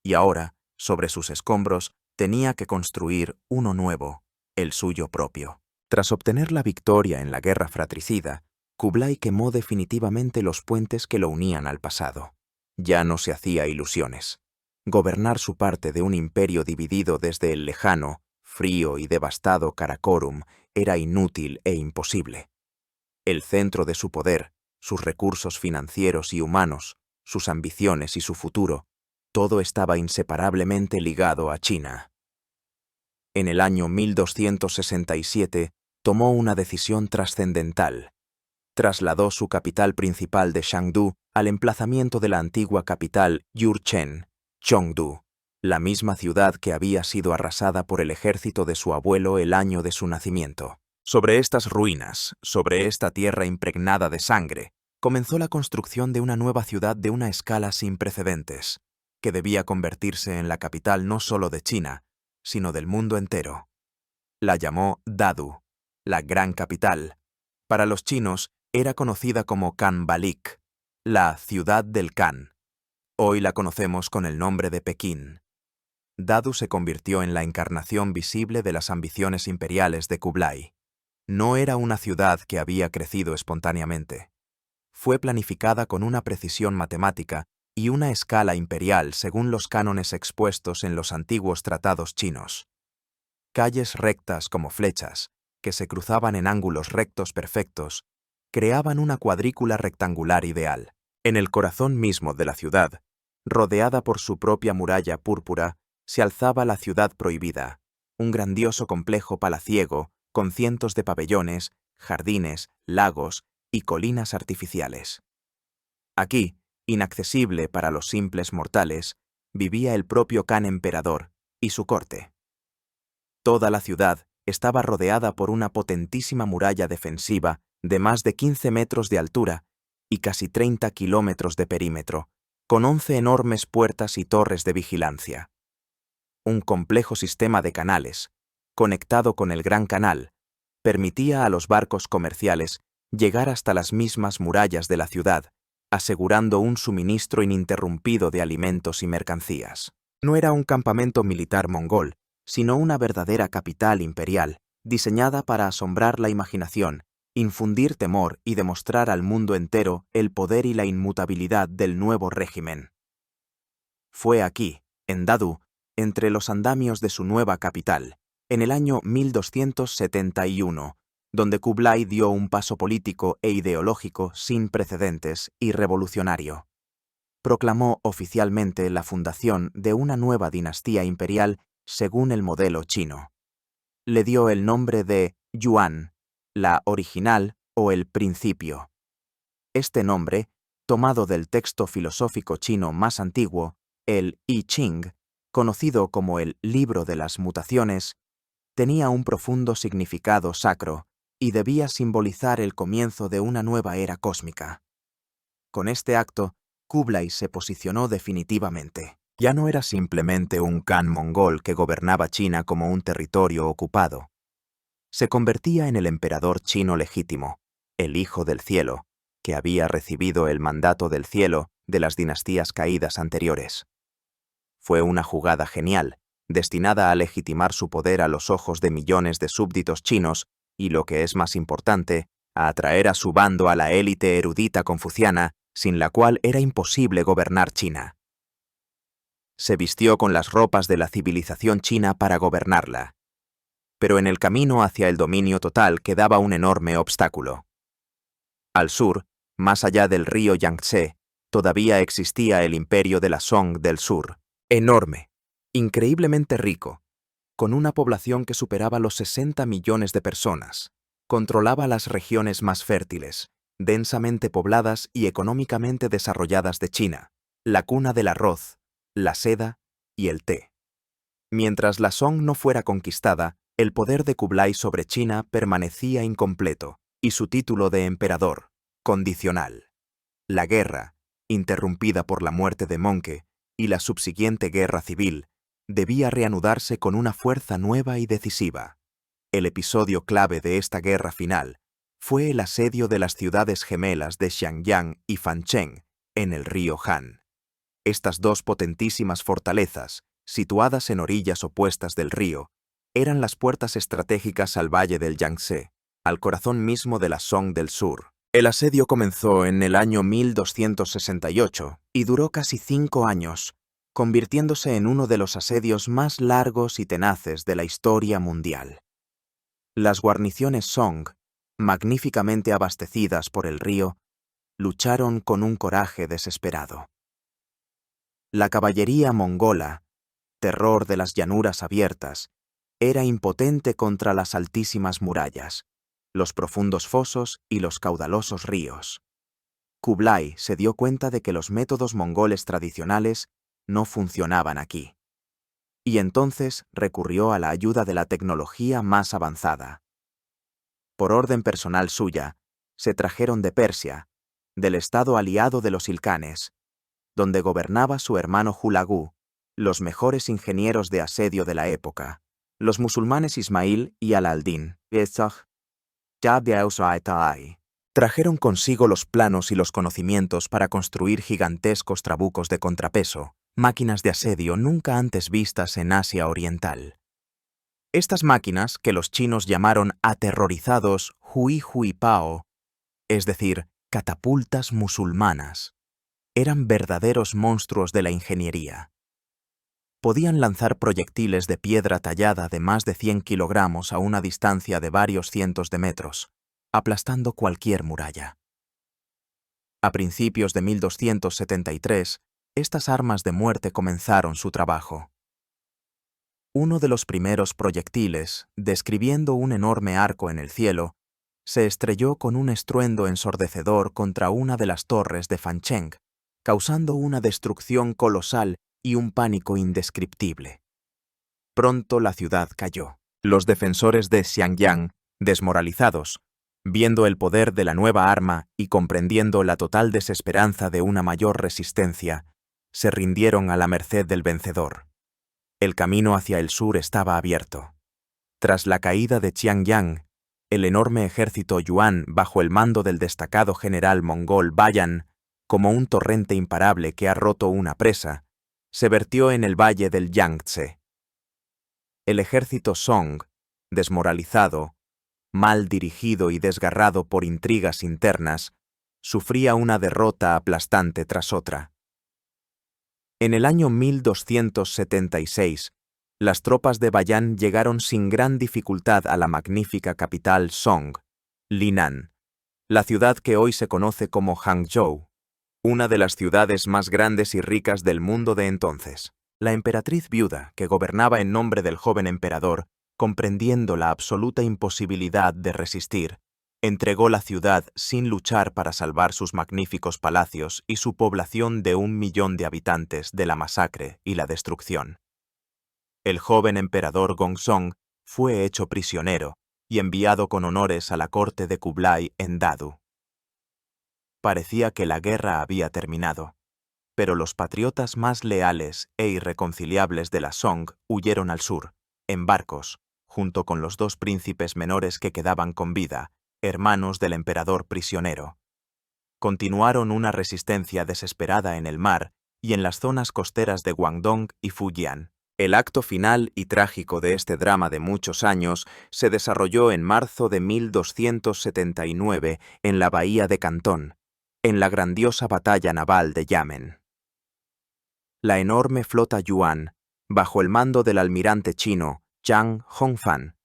Y ahora, sobre sus escombros, tenía que construir uno nuevo, el suyo propio. Tras obtener la victoria en la guerra fratricida, Kublai quemó definitivamente los puentes que lo unían al pasado. Ya no se hacía ilusiones. Gobernar su parte de un imperio dividido desde el lejano, frío y devastado Karakorum era inútil e imposible. El centro de su poder, sus recursos financieros y humanos, sus ambiciones y su futuro, todo estaba inseparablemente ligado a China. En el año 1267, tomó una decisión trascendental. Trasladó su capital principal de Chengdu al emplazamiento de la antigua capital Jurchen, Chengdu, la misma ciudad que había sido arrasada por el ejército de su abuelo el año de su nacimiento. Sobre estas ruinas, sobre esta tierra impregnada de sangre, comenzó la construcción de una nueva ciudad de una escala sin precedentes, que debía convertirse en la capital no solo de China, sino del mundo entero. La llamó Dadu, la gran capital. Para los chinos, era conocida como Khanbalik, la ciudad del Khan. Hoy la conocemos con el nombre de Pekín. Dadu se convirtió en la encarnación visible de las ambiciones imperiales de Kublai. No era una ciudad que había crecido espontáneamente. Fue planificada con una precisión matemática y una escala imperial según los cánones expuestos en los antiguos tratados chinos. Calles rectas como flechas, que se cruzaban en ángulos rectos perfectos, creaban una cuadrícula rectangular ideal. En el corazón mismo de la ciudad, rodeada por su propia muralla púrpura, se alzaba la ciudad prohibida, un grandioso complejo palaciego con cientos de pabellones, jardines, lagos y colinas artificiales. Aquí, inaccesible para los simples mortales, vivía el propio Khan emperador y su corte. Toda la ciudad estaba rodeada por una potentísima muralla defensiva de más de 15 metros de altura y casi 30 kilómetros de perímetro, con 11 enormes puertas y torres de vigilancia. Un complejo sistema de canales, conectado con el Gran Canal, permitía a los barcos comerciales llegar hasta las mismas murallas de la ciudad, asegurando un suministro ininterrumpido de alimentos y mercancías. No era un campamento militar mongol, sino una verdadera capital imperial, diseñada para asombrar la imaginación, infundir temor y demostrar al mundo entero el poder y la inmutabilidad del nuevo régimen. Fue aquí, en Dadu, entre los andamios de su nueva capital, en el año 1271, donde Kublai dio un paso político e ideológico sin precedentes y revolucionario. Proclamó oficialmente la fundación de una nueva dinastía imperial según el modelo chino. Le dio el nombre de Yuan, la original o el principio. Este nombre, tomado del texto filosófico chino más antiguo, el I Ching, conocido como el Libro de las Mutaciones, tenía un profundo significado sacro y debía simbolizar el comienzo de una nueva era cósmica. Con este acto, Kublai se posicionó definitivamente. Ya no era simplemente un Khan mongol que gobernaba China como un territorio ocupado. Se convertía en el emperador chino legítimo, el Hijo del Cielo, que había recibido el mandato del cielo de las dinastías caídas anteriores. Fue una jugada genial, destinada a legitimar su poder a los ojos de millones de súbditos chinos y, lo que es más importante, a atraer a su bando a la élite erudita confuciana, sin la cual era imposible gobernar China. Se vistió con las ropas de la civilización china para gobernarla. Pero en el camino hacia el dominio total quedaba un enorme obstáculo. Al sur, más allá del río Yangtze, todavía existía el imperio de la Song del Sur, enorme, increíblemente rico, con una población que superaba los 60 millones de personas. Controlaba las regiones más fértiles, densamente pobladas y económicamente desarrolladas de China, la cuna del arroz, la seda y el té. Mientras la Song no fuera conquistada, el poder de Kublai sobre China permanecía incompleto, y su título de emperador, condicional. La guerra, interrumpida por la muerte de Monke, y la subsiguiente guerra civil, debía reanudarse con una fuerza nueva y decisiva. El episodio clave de esta guerra final fue el asedio de las ciudades gemelas de Xiangyang y Fancheng, en el río Han. Estas dos potentísimas fortalezas, situadas en orillas opuestas del río, eran las puertas estratégicas al valle del Yangtze, al corazón mismo de la Song del Sur. El asedio comenzó en el año 1268 y duró casi 5 años, convirtiéndose en uno de los asedios más largos y tenaces de la historia mundial. Las guarniciones Song, magníficamente abastecidas por el río, lucharon con un coraje desesperado. La caballería mongola, terror de las llanuras abiertas, era impotente contra las altísimas murallas, los profundos fosos y los caudalosos ríos. Kublai se dio cuenta de que los métodos mongoles tradicionales no funcionaban aquí. Y entonces recurrió a la ayuda de la tecnología más avanzada. Por orden personal suya, se trajeron de Persia, del estado aliado de los Ilkhanes, donde gobernaba su hermano Hulagu, los mejores ingenieros de asedio de la época, los musulmanes Ismail y Al-Aldin. Trajeron consigo los planos y los conocimientos para construir gigantescos trabucos de contrapeso, máquinas de asedio nunca antes vistas en Asia Oriental. Estas máquinas, que los chinos llamaron aterrorizados Hui Hui Pao, es decir, catapultas musulmanas, eran verdaderos monstruos de la ingeniería. Podían lanzar proyectiles de piedra tallada de más de 100 kilogramos a una distancia de varios cientos de metros, aplastando cualquier muralla. A principios de 1273, estas armas de muerte comenzaron su trabajo. Uno de los primeros proyectiles, describiendo un enorme arco en el cielo, se estrelló con un estruendo ensordecedor contra una de las torres de Fancheng, causando una destrucción colosal y un pánico indescriptible. Pronto la ciudad cayó. Los defensores de Xiangyang, desmoralizados, viendo el poder de la nueva arma y comprendiendo la total desesperanza de una mayor resistencia, se rindieron a la merced del vencedor. El camino hacia el sur estaba abierto. Tras la caída de Xiangyang, el enorme ejército Yuan, bajo el mando del destacado general mongol Bayan, como un torrente imparable que ha roto una presa, se vertió en el valle del Yangtze. El ejército Song, desmoralizado, mal dirigido y desgarrado por intrigas internas, sufría una derrota aplastante tras otra. En el año 1276, las tropas de Bayan llegaron sin gran dificultad a la magnífica capital Song, Linan, la ciudad que hoy se conoce como Hangzhou, una de las ciudades más grandes y ricas del mundo de entonces. La emperatriz viuda, que gobernaba en nombre del joven emperador, comprendiendo la absoluta imposibilidad de resistir, entregó la ciudad sin luchar para salvar sus magníficos palacios y su población de 1 millón de habitantes de la masacre y la destrucción. El joven emperador Gongzong fue hecho prisionero y enviado con honores a la corte de Kublai en Dadu. Parecía que la guerra había terminado, pero los patriotas más leales e irreconciliables de la Song huyeron al sur, en barcos, junto con los 2 príncipes menores que quedaban con vida, hermanos del emperador prisionero. Continuaron una resistencia desesperada en el mar y en las zonas costeras de Guangdong y Fujian. El acto final y trágico de este drama de muchos años se desarrolló en marzo de 1279 en la bahía de Cantón, en la grandiosa batalla naval de Yamen. La enorme flota Yuan, bajo el mando del almirante chino Zhang Hongfan,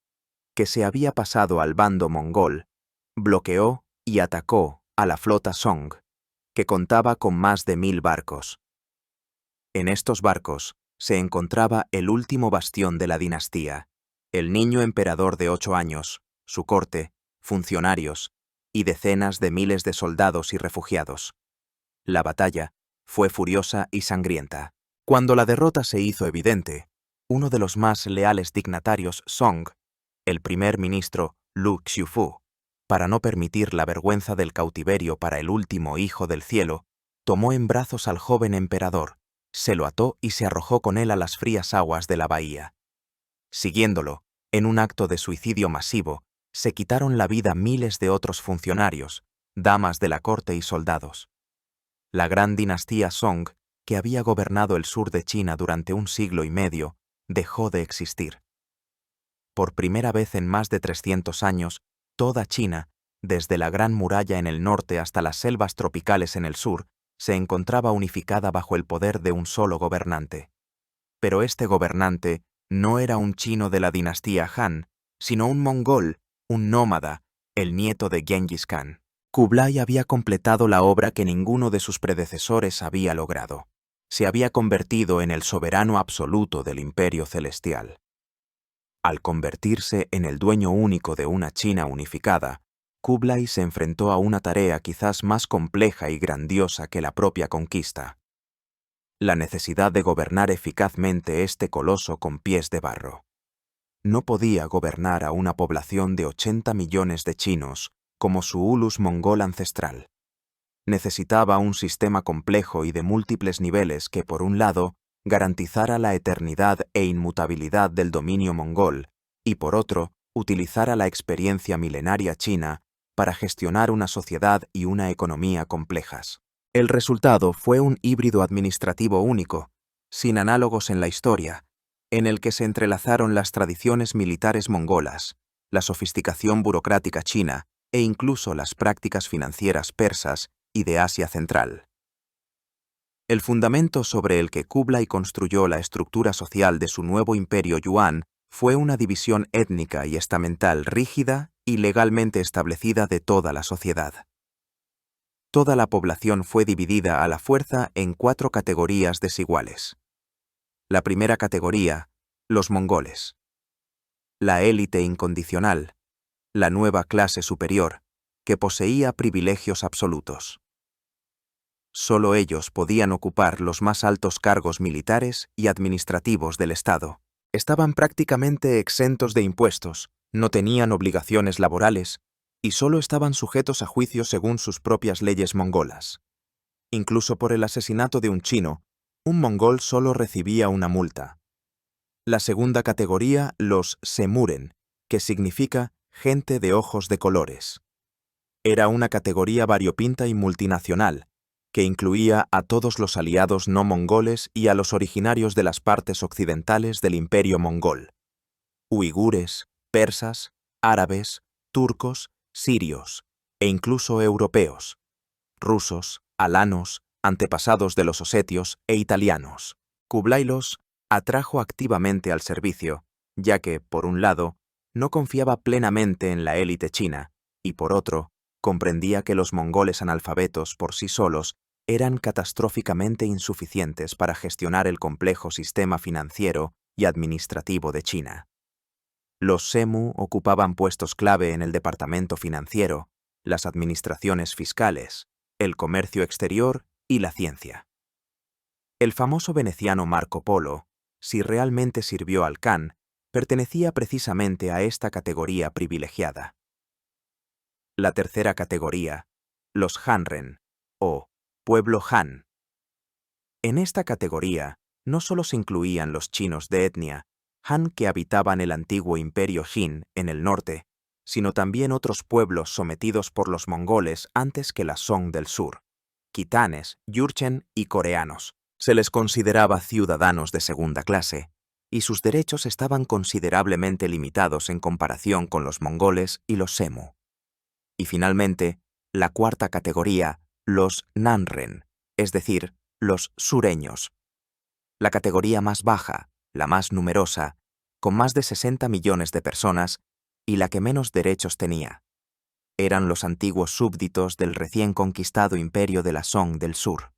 que se había pasado al bando mongol, bloqueó y atacó a la flota Song, que contaba con más de 1000 barcos. En estos barcos se encontraba el último bastión de la dinastía, el niño emperador de 8 años, su corte, funcionarios y decenas de miles de soldados y refugiados. La batalla fue furiosa y sangrienta. Cuando la derrota se hizo evidente, uno de los más leales dignatarios Song, el primer ministro Lu Xiufu, para no permitir la vergüenza del cautiverio para el último hijo del cielo, tomó en brazos al joven emperador, se lo ató y se arrojó con él a las frías aguas de la bahía. Siguiéndolo, en un acto de suicidio masivo, se quitaron la vida miles de otros funcionarios, damas de la corte y soldados. La gran dinastía Song, que había gobernado el sur de China durante 1 siglo y medio, dejó de existir. Por primera vez en más de 300 años, toda China, desde la Gran Muralla en el norte hasta las selvas tropicales en el sur, se encontraba unificada bajo el poder de un solo gobernante. Pero este gobernante no era un chino de la dinastía Han, sino un mongol, un nómada, el nieto de Genghis Khan. Kublai había completado la obra que ninguno de sus predecesores había logrado. Se había convertido en el soberano absoluto del Imperio Celestial. Al convertirse en el dueño único de una China unificada, Kublai se enfrentó a una tarea quizás más compleja y grandiosa que la propia conquista: la necesidad de gobernar eficazmente este coloso con pies de barro. No podía gobernar a una población de 80 millones de chinos como su ulus mongol ancestral. Necesitaba un sistema complejo y de múltiples niveles que, por un lado, garantizara la eternidad e inmutabilidad del dominio mongol y, por otro, utilizara la experiencia milenaria china para gestionar una sociedad y una economía complejas. El resultado fue un híbrido administrativo único, sin análogos en la historia, en el que se entrelazaron las tradiciones militares mongolas, la sofisticación burocrática china e incluso las prácticas financieras persas y de Asia Central. El fundamento sobre el que Kublai construyó la estructura social de su nuevo imperio Yuan fue una división étnica y estamental rígida y legalmente establecida de toda la sociedad. Toda la población fue dividida a la fuerza en 4 categorías desiguales. La primera categoría, los mongoles. La élite incondicional, la nueva clase superior, que poseía privilegios absolutos. Solo ellos podían ocupar los más altos cargos militares y administrativos del Estado. Estaban prácticamente exentos de impuestos, no tenían obligaciones laborales y solo estaban sujetos a juicio según sus propias leyes mongolas. Incluso por el asesinato de un chino, un mongol solo recibía una multa. La segunda categoría, los semuren, que significa gente de ojos de colores. Era una categoría variopinta y multinacional, que incluía a todos los aliados no mongoles y a los originarios de las partes occidentales del imperio mongol: uigures, persas, árabes, turcos, sirios e incluso europeos, rusos, alanos, antepasados de los osetios e italianos. Kublai los atrajo activamente al servicio, ya que, por un lado, no confiaba plenamente en la élite china y, por otro, comprendía que los mongoles analfabetos por sí solos eran catastróficamente insuficientes para gestionar el complejo sistema financiero y administrativo de China. Los semu ocupaban puestos clave en el departamento financiero, las administraciones fiscales, el comercio exterior y la ciencia. El famoso veneciano Marco Polo, si realmente sirvió al Khan, pertenecía precisamente a esta categoría privilegiada. La tercera categoría, los Hanren, o pueblo Han. En esta categoría no solo se incluían los chinos de etnia Han que habitaban el antiguo imperio Jin en el norte, sino también otros pueblos sometidos por los mongoles antes que la Song del sur, quitanes, yurchen y coreanos. Se les consideraba ciudadanos de segunda clase, y sus derechos estaban considerablemente limitados en comparación con los mongoles y los semu. Y finalmente, la cuarta categoría, los nanren, es decir, los sureños. La categoría más baja, la más numerosa, con más de 60 millones de personas y la que menos derechos tenía. Eran los antiguos súbditos del recién conquistado imperio de la Song del sur.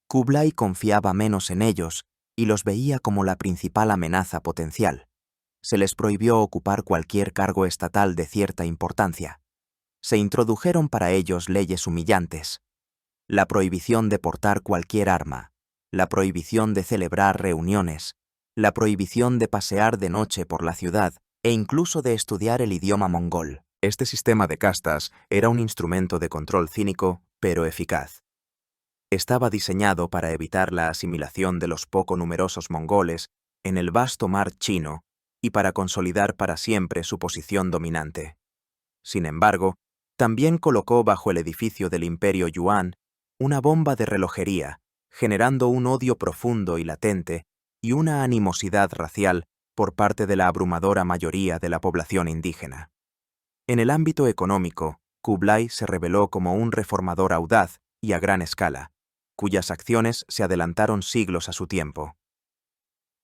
Kublai confiaba menos en ellos y los veía como la principal amenaza potencial. Se les prohibió ocupar cualquier cargo estatal de cierta importancia. Se introdujeron para ellos leyes humillantes. La prohibición de portar cualquier arma, la prohibición de celebrar reuniones, la prohibición de pasear de noche por la ciudad e incluso de estudiar el idioma mongol. Este sistema de castas era un instrumento de control cínico, pero eficaz. Estaba diseñado para evitar la asimilación de los poco numerosos mongoles en el vasto mar chino y para consolidar para siempre su posición dominante. Sin embargo, también colocó bajo el edificio del Imperio Yuan una bomba de relojería, generando un odio profundo y latente y una animosidad racial por parte de la abrumadora mayoría de la población indígena. En el ámbito económico, Kublai se reveló como un reformador audaz y a gran escala, cuyas acciones se adelantaron siglos a su tiempo.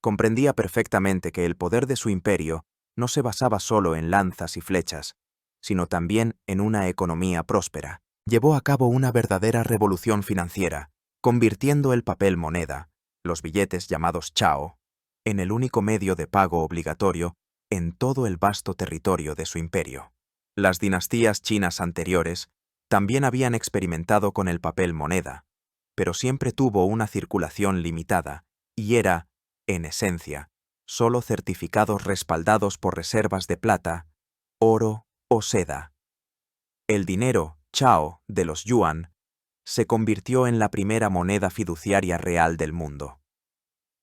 Comprendía perfectamente que el poder de su imperio no se basaba solo en lanzas y flechas, sino también en una economía próspera. Llevó a cabo una verdadera revolución financiera, convirtiendo el papel moneda, los billetes llamados chao, en el único medio de pago obligatorio en todo el vasto territorio de su imperio. Las dinastías chinas anteriores también habían experimentado con el papel moneda, pero siempre tuvo una circulación limitada y era, en esencia, solo certificados respaldados por reservas de plata, oro o seda. El dinero, chao, de los yuan, se convirtió en la primera moneda fiduciaria real del mundo.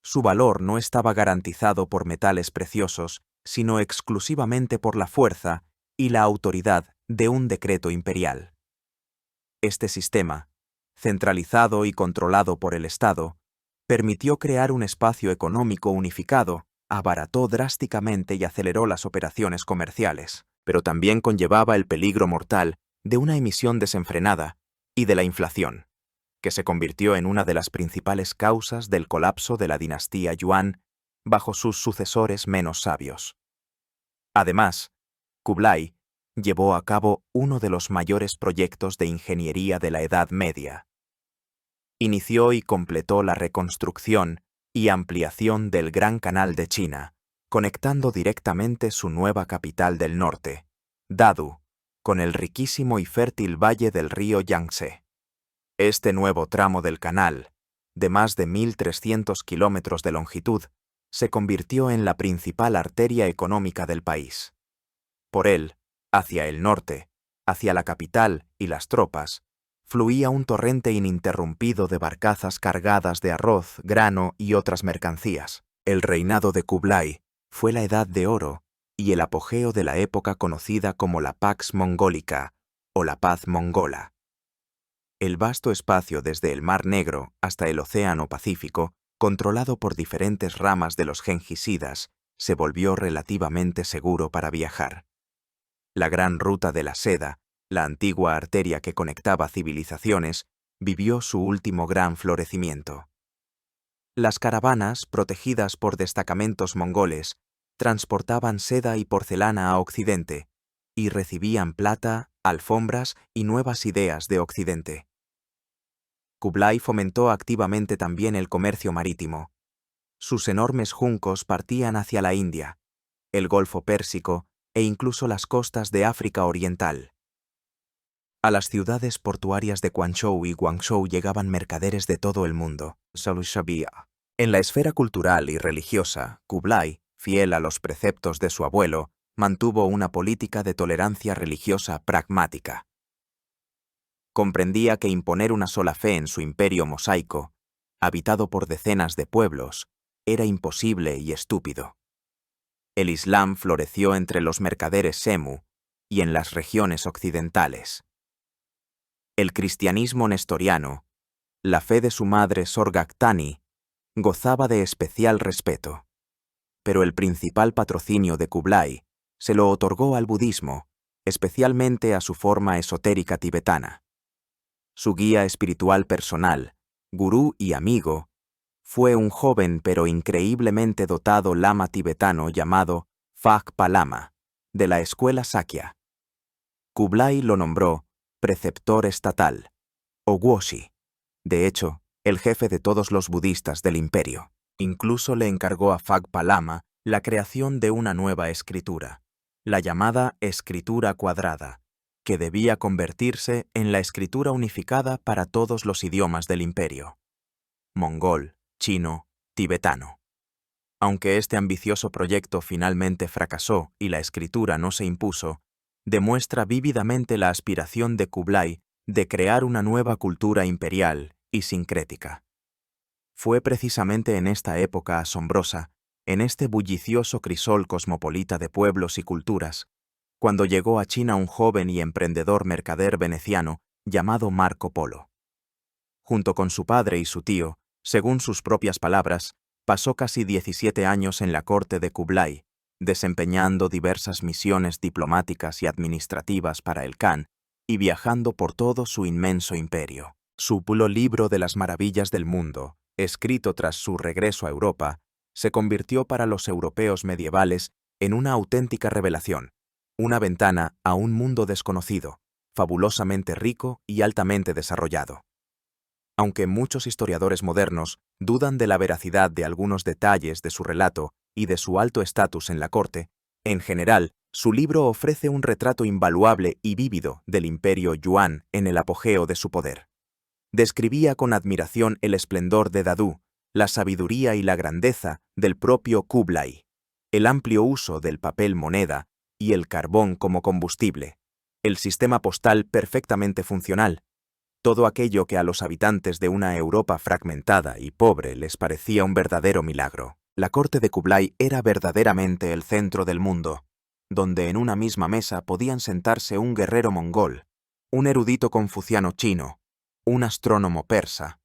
Su valor no estaba garantizado por metales preciosos, sino exclusivamente por la fuerza y la autoridad de un decreto imperial. Este sistema, centralizado y controlado por el Estado, permitió crear un espacio económico unificado, abarató drásticamente y aceleró las operaciones comerciales, pero también conllevaba el peligro mortal de una emisión desenfrenada y de la inflación, que se convirtió en una de las principales causas del colapso de la dinastía Yuan bajo sus sucesores menos sabios. Además, Kublai llevó a cabo uno de los mayores proyectos de ingeniería de la Edad Media. Inició y completó la reconstrucción y ampliación del Gran Canal de China, conectando directamente su nueva capital del norte, Dadu, con el riquísimo y fértil valle del río Yangtze. Este nuevo tramo del canal, de más de 1.300 kilómetros de longitud, se convirtió en la principal arteria económica del país. Por él, hacia el norte, hacia la capital y las tropas, fluía un torrente ininterrumpido de barcazas cargadas de arroz, grano y otras mercancías. El reinado de Kublai fue la Edad de Oro y el apogeo de la época conocida como la Pax Mongolica o la Paz Mongola. El vasto espacio desde el Mar Negro hasta el Océano Pacífico, controlado por diferentes ramas de los gengisidas, se volvió relativamente seguro para viajar. La gran ruta de la seda, la antigua arteria que conectaba civilizaciones, vivió su último gran florecimiento. Las caravanas, protegidas por destacamentos mongoles, transportaban seda y porcelana a Occidente, y recibían plata, alfombras y nuevas ideas de Occidente. Kublai fomentó activamente también el comercio marítimo. Sus enormes juncos partían hacia la India. el Golfo Pérsico e incluso las costas de África Oriental. A las ciudades portuarias de Quanzhou y Guangzhou llegaban mercaderes de todo el mundo. En la esfera cultural y religiosa, Kublai, fiel a los preceptos de su abuelo, mantuvo una política de tolerancia religiosa pragmática. Comprendía que imponer una sola fe en su imperio mosaico, habitado por decenas de pueblos, era imposible y estúpido. El Islam floreció entre los mercaderes Semu y en las regiones occidentales. El cristianismo nestoriano, la fe de su madre Sorghaghtani, gozaba de especial respeto. Pero el principal patrocinio de Kublai se lo otorgó al budismo, especialmente a su forma esotérica tibetana. Su guía espiritual personal, gurú y amigo, fue un joven pero increíblemente dotado lama tibetano llamado Phagpa Lama, de la escuela Sakya. Kublai lo nombró preceptor estatal, o Guoshi, de hecho, el jefe de todos los budistas del imperio. Incluso le encargó a Phagpa Lama la creación de una nueva escritura, la llamada escritura cuadrada, que debía convertirse en la escritura unificada para todos los idiomas del imperio: mongol, chino, tibetano. Aunque este ambicioso proyecto finalmente fracasó y la escritura no se impuso, demuestra vívidamente la aspiración de Kublai de crear una nueva cultura imperial y sincrética. Fue precisamente en esta época asombrosa, en este bullicioso crisol cosmopolita de pueblos y culturas, cuando llegó a China un joven y emprendedor mercader veneciano llamado Marco Polo. Junto con su padre y su tío, según sus propias palabras, pasó casi 17 años en la corte de Kublai, desempeñando diversas misiones diplomáticas y administrativas para el Khan y viajando por todo su inmenso imperio. Su libro de las maravillas del mundo, escrito tras su regreso a Europa, se convirtió para los europeos medievales en una auténtica revelación, una ventana a un mundo desconocido, fabulosamente rico y altamente desarrollado. Aunque muchos historiadores modernos dudan de la veracidad de algunos detalles de su relato y de su alto estatus en la corte, en general, su libro ofrece un retrato invaluable y vívido del imperio Yuan en el apogeo de su poder. Describía con admiración el esplendor de Dadu, la sabiduría y la grandeza del propio Kublai, el amplio uso del papel moneda y el carbón como combustible, el sistema postal perfectamente funcional, todo aquello que a los habitantes de una Europa fragmentada y pobre les parecía un verdadero milagro. La corte de Kublai era verdaderamente el centro del mundo, donde en una misma mesa podían sentarse un guerrero mongol, un erudito confuciano chino, un astrónomo persa,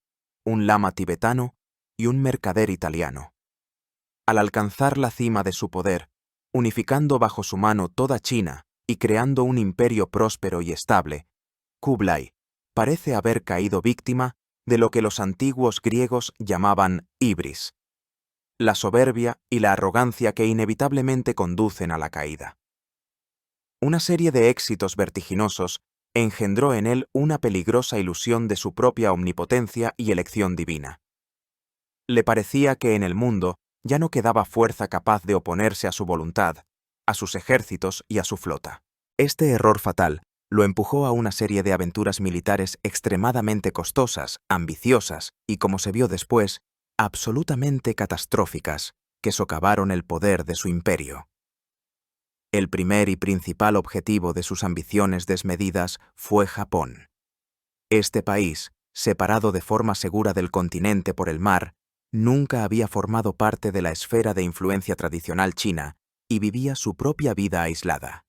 un lama tibetano y un mercader italiano. Al alcanzar la cima de su poder, unificando bajo su mano toda China y creando un imperio próspero y estable, Kublai parece haber caído víctima de lo que los antiguos griegos llamaban hibris, la soberbia y la arrogancia que inevitablemente conducen a la caída. Una serie de éxitos vertiginosos engendró en él una peligrosa ilusión de su propia omnipotencia y elección divina. Le parecía que en el mundo ya no quedaba fuerza capaz de oponerse a su voluntad, a sus ejércitos y a su flota. Este error fatal lo empujó a una serie de aventuras militares extremadamente costosas, ambiciosas y, como se vio después, absolutamente catastróficas, que socavaron el poder de su imperio. El primer y principal objetivo de sus ambiciones desmedidas fue Japón. Este país, separado de forma segura del continente por el mar, nunca había formado parte de la esfera de influencia tradicional china y vivía su propia vida aislada.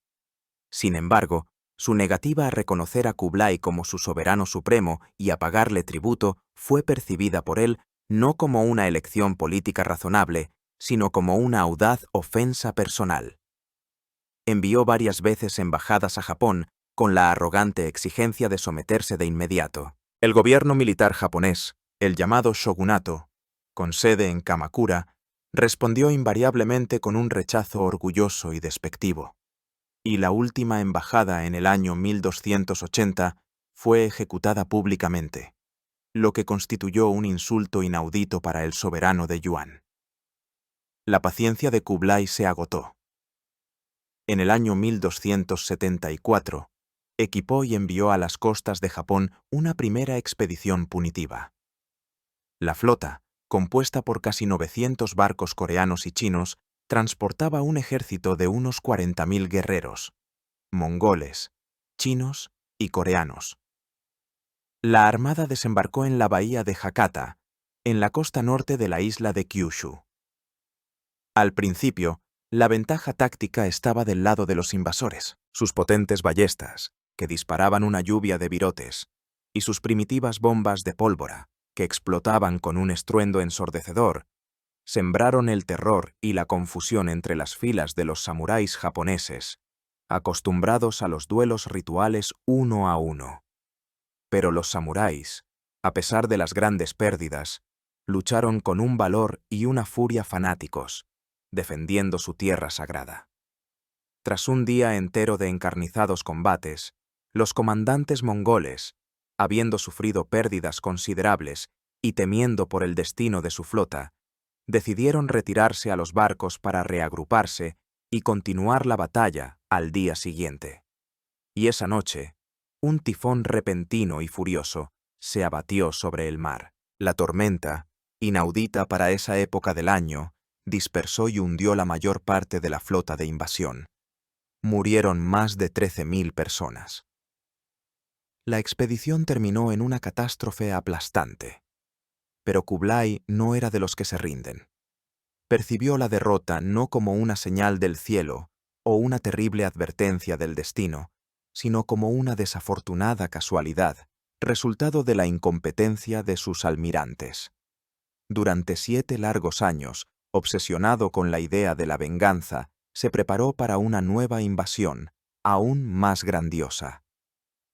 Sin embargo, su negativa a reconocer a Kublai como su soberano supremo y a pagarle tributo fue percibida por él no como una elección política razonable, sino como una audaz ofensa personal. Envió varias veces embajadas a Japón con la arrogante exigencia de someterse de inmediato. El gobierno militar japonés, el llamado shogunato, con sede en Kamakura, respondió invariablemente con un rechazo orgulloso y despectivo. Y la última embajada en el año 1280 fue ejecutada públicamente, lo que constituyó un insulto inaudito para el soberano de Yuan. La paciencia de Kublai se agotó. En el año 1274, equipó y envió a las costas de Japón una primera expedición punitiva. La flota, compuesta por casi 900 barcos coreanos y chinos, transportaba un ejército de unos 40.000 guerreros, mongoles, chinos y coreanos. La armada desembarcó en la bahía de Hakata, en la costa norte de la isla de Kyushu. Al principio, la ventaja táctica estaba del lado de los invasores. Sus potentes ballestas, que disparaban una lluvia de virotes, y sus primitivas bombas de pólvora, que explotaban con un estruendo ensordecedor, sembraron el terror y la confusión entre las filas de los samuráis japoneses, acostumbrados a los duelos rituales uno a uno. Pero los samuráis, a pesar de las grandes pérdidas, lucharon con un valor y una furia fanáticos, defendiendo su tierra sagrada. Tras un día entero de encarnizados combates, los comandantes mongoles, habiendo sufrido pérdidas considerables y temiendo por el destino de su flota, decidieron retirarse a los barcos para reagruparse y continuar la batalla al día siguiente. Y esa noche, un tifón repentino y furioso se abatió sobre el mar. La tormenta, inaudita para esa época del año, dispersó y hundió la mayor parte de la flota de invasión. Murieron más de 13.000 personas. La expedición terminó en una catástrofe aplastante. Pero Kublai no era de los que se rinden. Percibió la derrota no como una señal del cielo o una terrible advertencia del destino, sino como una desafortunada casualidad, resultado de la incompetencia de sus almirantes. Durante 7 largos años, obsesionado con la idea de la venganza, se preparó para una nueva invasión, aún más grandiosa.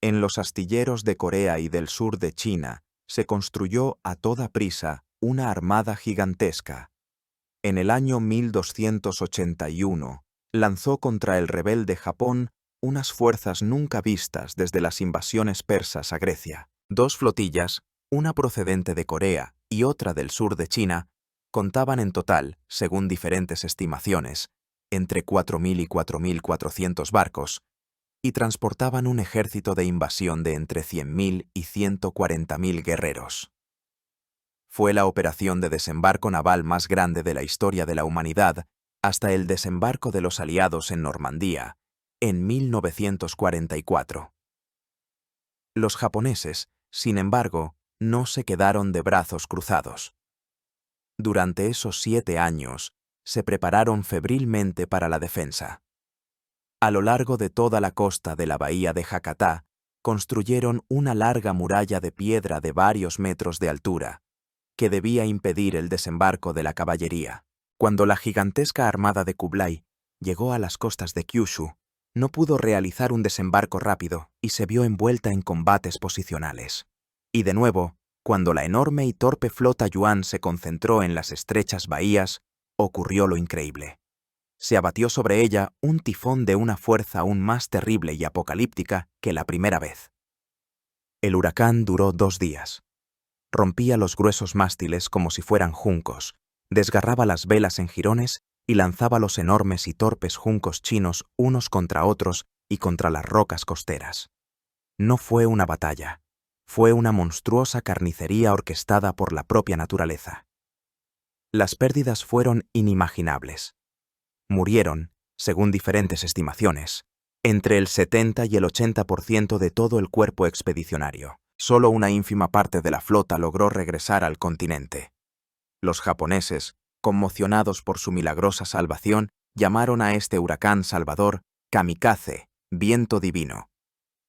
En los astilleros de Corea y del sur de China, se construyó a toda prisa una armada gigantesca. En el año 1281, lanzó contra el rebelde Japón unas fuerzas nunca vistas desde las invasiones persas a Grecia. 2 flotillas, una procedente de Corea y otra del sur de China, contaban en total, según diferentes estimaciones, entre 4.000 y 4.400 barcos, y transportaban un ejército de invasión de entre 100.000 y 140.000 guerreros. Fue la operación de desembarco naval más grande de la historia de la humanidad hasta el desembarco de los aliados en Normandía, en 1944. Los japoneses, sin embargo, no se quedaron de brazos cruzados. Durante esos 7 años, se prepararon febrilmente para la defensa. A lo largo de toda la costa de la bahía de Hakata, construyeron una larga muralla de piedra de varios metros de altura, que debía impedir el desembarco de la caballería. Cuando la gigantesca armada de Kublai llegó a las costas de Kyushu, no pudo realizar un desembarco rápido y se vio envuelta en combates posicionales. Y de nuevo, cuando la enorme y torpe flota yuan se concentró en las estrechas bahías, ocurrió lo increíble. Se abatió sobre ella un tifón de una fuerza aún más terrible y apocalíptica que la primera vez. El huracán duró 2 días. Rompía los gruesos mástiles como si fueran juncos, desgarraba las velas en jirones y lanzaba los enormes y torpes juncos chinos unos contra otros y contra las rocas costeras. No fue una batalla, fue una monstruosa carnicería orquestada por la propia naturaleza. Las pérdidas fueron inimaginables. Murieron, según diferentes estimaciones, entre el 70 y el 80% de todo el cuerpo expedicionario. Solo una ínfima parte de la flota logró regresar al continente. Los japoneses, conmocionados por su milagrosa salvación, llamaron a este huracán salvador kamikaze, viento divino.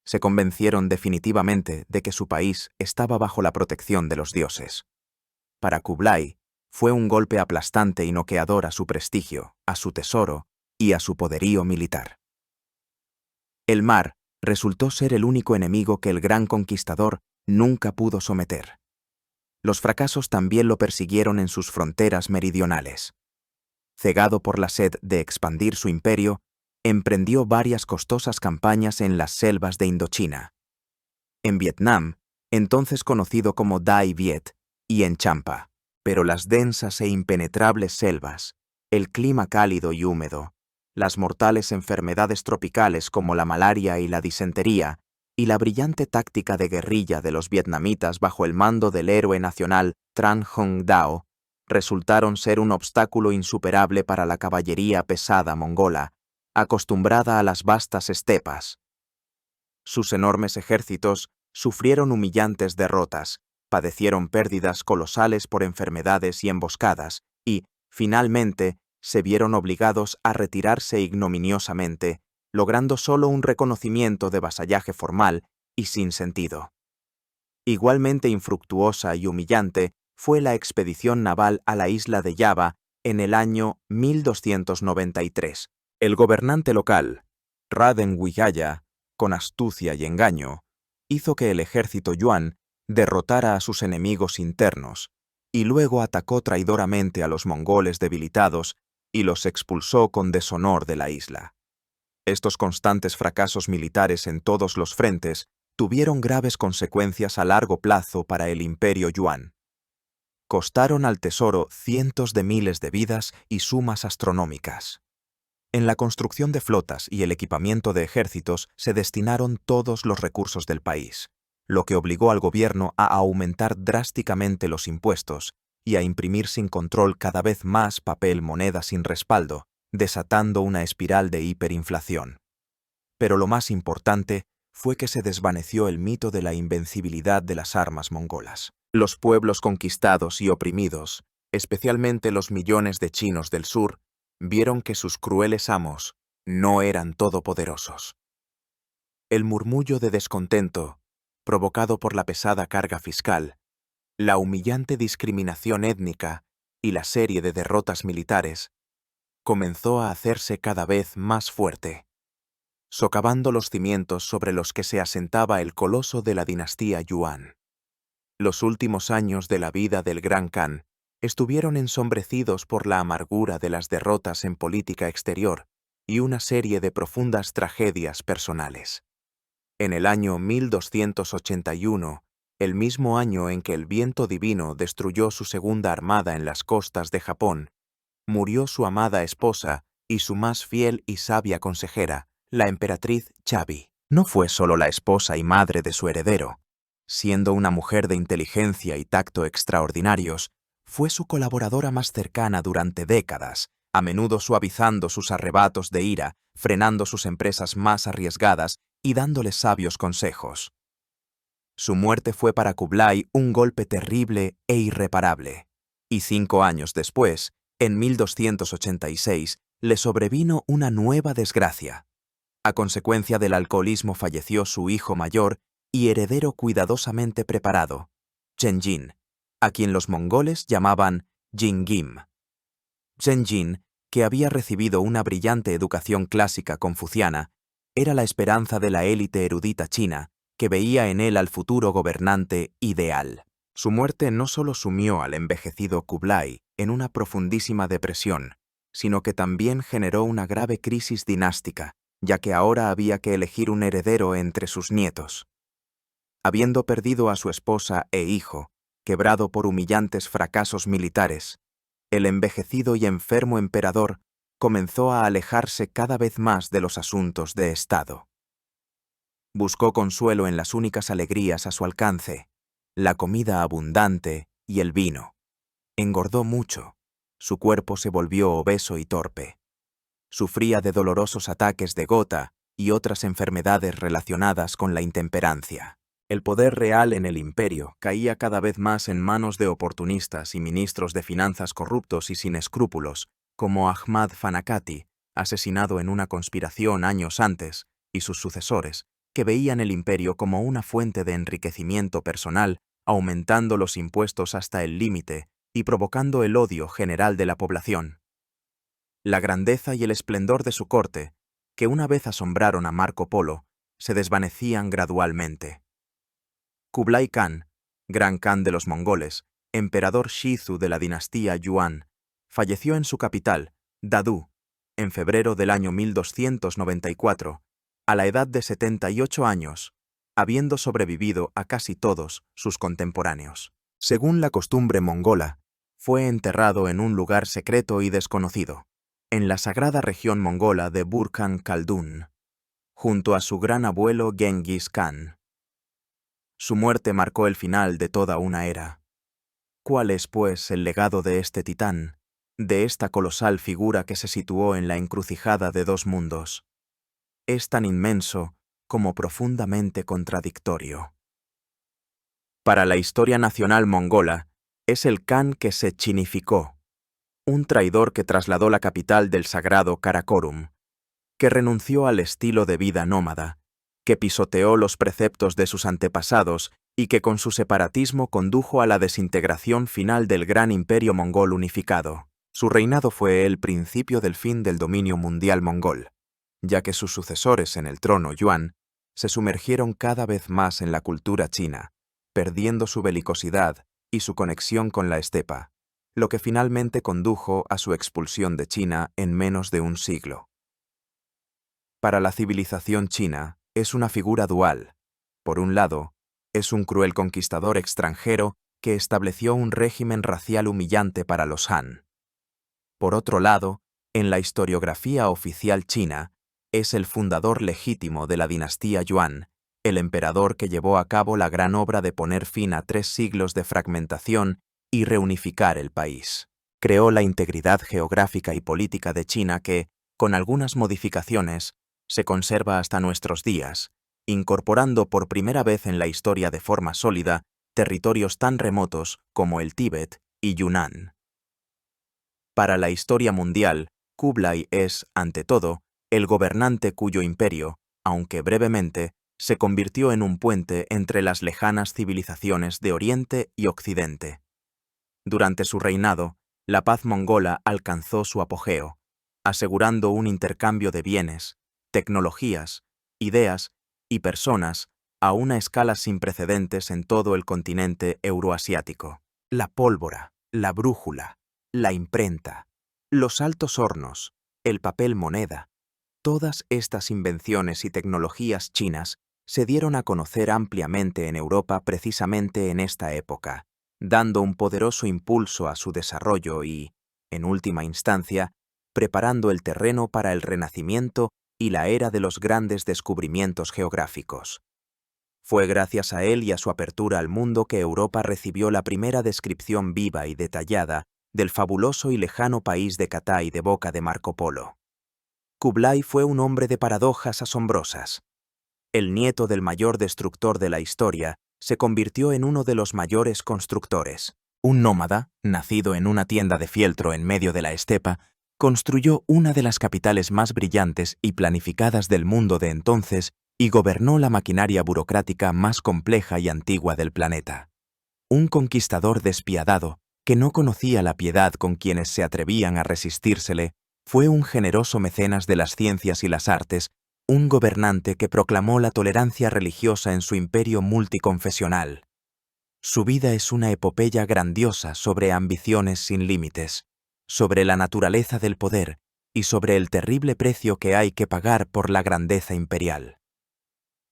Se convencieron definitivamente de que su país estaba bajo la protección de los dioses. Para Kublai, fue un golpe aplastante y noqueador a su prestigio, a su tesoro y a su poderío militar. El mar resultó ser el único enemigo que el gran conquistador nunca pudo someter. Los fracasos también lo persiguieron en sus fronteras meridionales. Cegado por la sed de expandir su imperio, emprendió varias costosas campañas en las selvas de Indochina, en Vietnam, entonces conocido como Dai Viet, y en Champa. Pero las densas e impenetrables selvas, el clima cálido y húmedo, las mortales enfermedades tropicales como la malaria y la disentería, y la brillante táctica de guerrilla de los vietnamitas bajo el mando del héroe nacional Tran Hong Dao, resultaron ser un obstáculo insuperable para la caballería pesada mongola, acostumbrada a las vastas estepas. Sus enormes ejércitos sufrieron humillantes derrotas, padecieron pérdidas colosales por enfermedades y emboscadas, y, finalmente, se vieron obligados a retirarse ignominiosamente, logrando solo un reconocimiento de vasallaje formal y sin sentido. Igualmente infructuosa y humillante fue la expedición naval a la isla de Java en el año 1293. El gobernante local, Raden Wijaya, con astucia y engaño, hizo que el ejército yuan derrotara a sus enemigos internos y luego atacó traidoramente a los mongoles debilitados y los expulsó con deshonor de la isla. Estos constantes fracasos militares en todos los frentes tuvieron graves consecuencias a largo plazo para el imperio yuan. Costaron al tesoro cientos de miles de vidas y sumas astronómicas. En la construcción de flotas y el equipamiento de ejércitos se destinaron todos los recursos del país, lo que obligó al gobierno a aumentar drásticamente los impuestos y a imprimir sin control cada vez más papel moneda sin respaldo, desatando una espiral de hiperinflación. Pero lo más importante fue que se desvaneció el mito de la invencibilidad de las armas mongolas. Los pueblos conquistados y oprimidos, especialmente los millones de chinos del sur, vieron que sus crueles amos no eran todopoderosos. El murmullo de descontento, provocado por la pesada carga fiscal, la humillante discriminación étnica y la serie de derrotas militares, comenzó a hacerse cada vez más fuerte, socavando los cimientos sobre los que se asentaba el coloso de la dinastía Yuan. Los últimos años de la vida del Gran Khan estuvieron ensombrecidos por la amargura de las derrotas en política exterior y una serie de profundas tragedias personales. En el año 1281, el mismo año en que el viento divino destruyó su segunda armada en las costas de Japón, murió su amada esposa y su más fiel y sabia consejera, la emperatriz Chabi. No fue solo la esposa y madre de su heredero. Siendo una mujer de inteligencia y tacto extraordinarios, fue su colaboradora más cercana durante décadas, a menudo suavizando sus arrebatos de ira, frenando sus empresas más arriesgadas y dándole sabios consejos. Su muerte fue para Kublai un golpe terrible e irreparable, y 5 años después, en 1286, le sobrevino una nueva desgracia. A consecuencia del alcoholismo falleció su hijo mayor y heredero cuidadosamente preparado, Chen-jin, a quien los mongoles llamaban Jin-gim. Chen-jin, que había recibido una brillante educación clásica confuciana, era la esperanza de la élite erudita china, que veía en él al futuro gobernante ideal. Su muerte no solo sumió al envejecido Kublai en una profundísima depresión, sino que también generó una grave crisis dinástica, ya que ahora había que elegir un heredero entre sus nietos. Habiendo perdido a su esposa e hijo, quebrado por humillantes fracasos militares, el envejecido y enfermo emperador comenzó a alejarse cada vez más de los asuntos de Estado. Buscó consuelo en las únicas alegrías a su alcance, la comida abundante y el vino. Engordó mucho, su cuerpo se volvió obeso y torpe. Sufría de dolorosos ataques de gota y otras enfermedades relacionadas con la intemperancia. El poder real en el imperio caía cada vez más en manos de oportunistas y ministros de finanzas corruptos y sin escrúpulos, como Ahmad Fanakati, asesinado en una conspiración años antes, y sus sucesores, que veían el imperio como una fuente de enriquecimiento personal, aumentando los impuestos hasta el límite y provocando el odio general de la población. La grandeza y el esplendor de su corte, que una vez asombraron a Marco Polo, se desvanecían gradualmente. Kublai Khan, Gran Khan de los mongoles, emperador Shizu de la dinastía Yuan, falleció en su capital, Dadu, en febrero del año 1294, a la edad de 78 años, habiendo sobrevivido a casi todos sus contemporáneos. Según la costumbre mongola, fue enterrado en un lugar secreto y desconocido, en la sagrada región mongola de Burkhan Khaldun, junto a su gran abuelo Genghis Khan. Su muerte marcó el final de toda una era. ¿Cuál es, pues, el legado de este titán, de esta colosal figura que se situó en la encrucijada de dos mundos? Es tan inmenso como profundamente contradictorio. Para la historia nacional mongola, es el Khan que se chinificó, un traidor que trasladó la capital del sagrado Karakorum, que renunció al estilo de vida nómada, que pisoteó los preceptos de sus antepasados y que con su separatismo condujo a la desintegración final del gran imperio mongol unificado. Su reinado fue el principio del fin del dominio mundial mongol, ya que sus sucesores en el trono Yuan se sumergieron cada vez más en la cultura china, perdiendo su belicosidad y su conexión con la estepa, lo que finalmente condujo a su expulsión de China en menos de un siglo. Para la civilización china, es una figura dual. Por un lado, es un cruel conquistador extranjero que estableció un régimen racial humillante para los Han. Por otro lado, en la historiografía oficial china, es el fundador legítimo de la dinastía Yuan, el emperador que llevó a cabo la gran obra de poner fin a 3 siglos de fragmentación y reunificar el país. Creó la integridad geográfica y política de China que, con algunas modificaciones, se conserva hasta nuestros días, incorporando por primera vez en la historia de forma sólida territorios tan remotos como el Tíbet y Yunnan. Para la historia mundial, Kublai es, ante todo, el gobernante cuyo imperio, aunque brevemente, se convirtió en un puente entre las lejanas civilizaciones de Oriente y Occidente. Durante su reinado, la paz mongola alcanzó su apogeo, asegurando un intercambio de bienes, tecnologías, ideas y personas a una escala sin precedentes en todo el continente euroasiático. La pólvora, la brújula, la imprenta, los altos hornos, el papel moneda, todas estas invenciones y tecnologías chinas se dieron a conocer ampliamente en Europa precisamente en esta época, dando un poderoso impulso a su desarrollo y, en última instancia, preparando el terreno para el Renacimiento y la era de los grandes descubrimientos geográficos. Fue gracias a él y a su apertura al mundo que Europa recibió la primera descripción viva y detallada del fabuloso y lejano país de Cathay de boca de Marco Polo. Kublai fue un hombre de paradojas asombrosas. El nieto del mayor destructor de la historia se convirtió en uno de los mayores constructores. Un nómada, nacido en una tienda de fieltro en medio de la estepa, construyó una de las capitales más brillantes y planificadas del mundo de entonces y gobernó la maquinaria burocrática más compleja y antigua del planeta. Un conquistador despiadado, que no conocía la piedad con quienes se atrevían a resistírsele, fue un generoso mecenas de las ciencias y las artes, un gobernante que proclamó la tolerancia religiosa en su imperio multiconfesional. Su vida es una epopeya grandiosa sobre ambiciones sin límites, sobre la naturaleza del poder y sobre el terrible precio que hay que pagar por la grandeza imperial.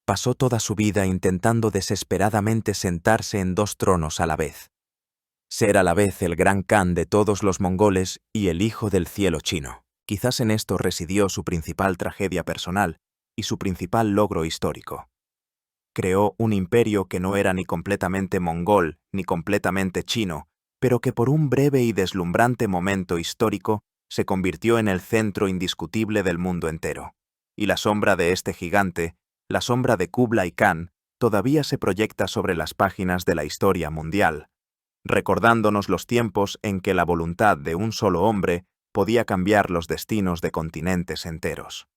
Pasó toda su vida intentando desesperadamente sentarse en 2 tronos a la vez. Ser a la vez el gran Khan de todos los mongoles y el hijo del cielo chino. Quizás en esto residió su principal tragedia personal y su principal logro histórico. Creó un imperio que no era ni completamente mongol ni completamente chino, pero que por un breve y deslumbrante momento histórico se convirtió en el centro indiscutible del mundo entero. Y la sombra de este gigante, la sombra de Kublai Khan, todavía se proyecta sobre las páginas de la historia mundial, recordándonos los tiempos en que la voluntad de un solo hombre podía cambiar los destinos de continentes enteros.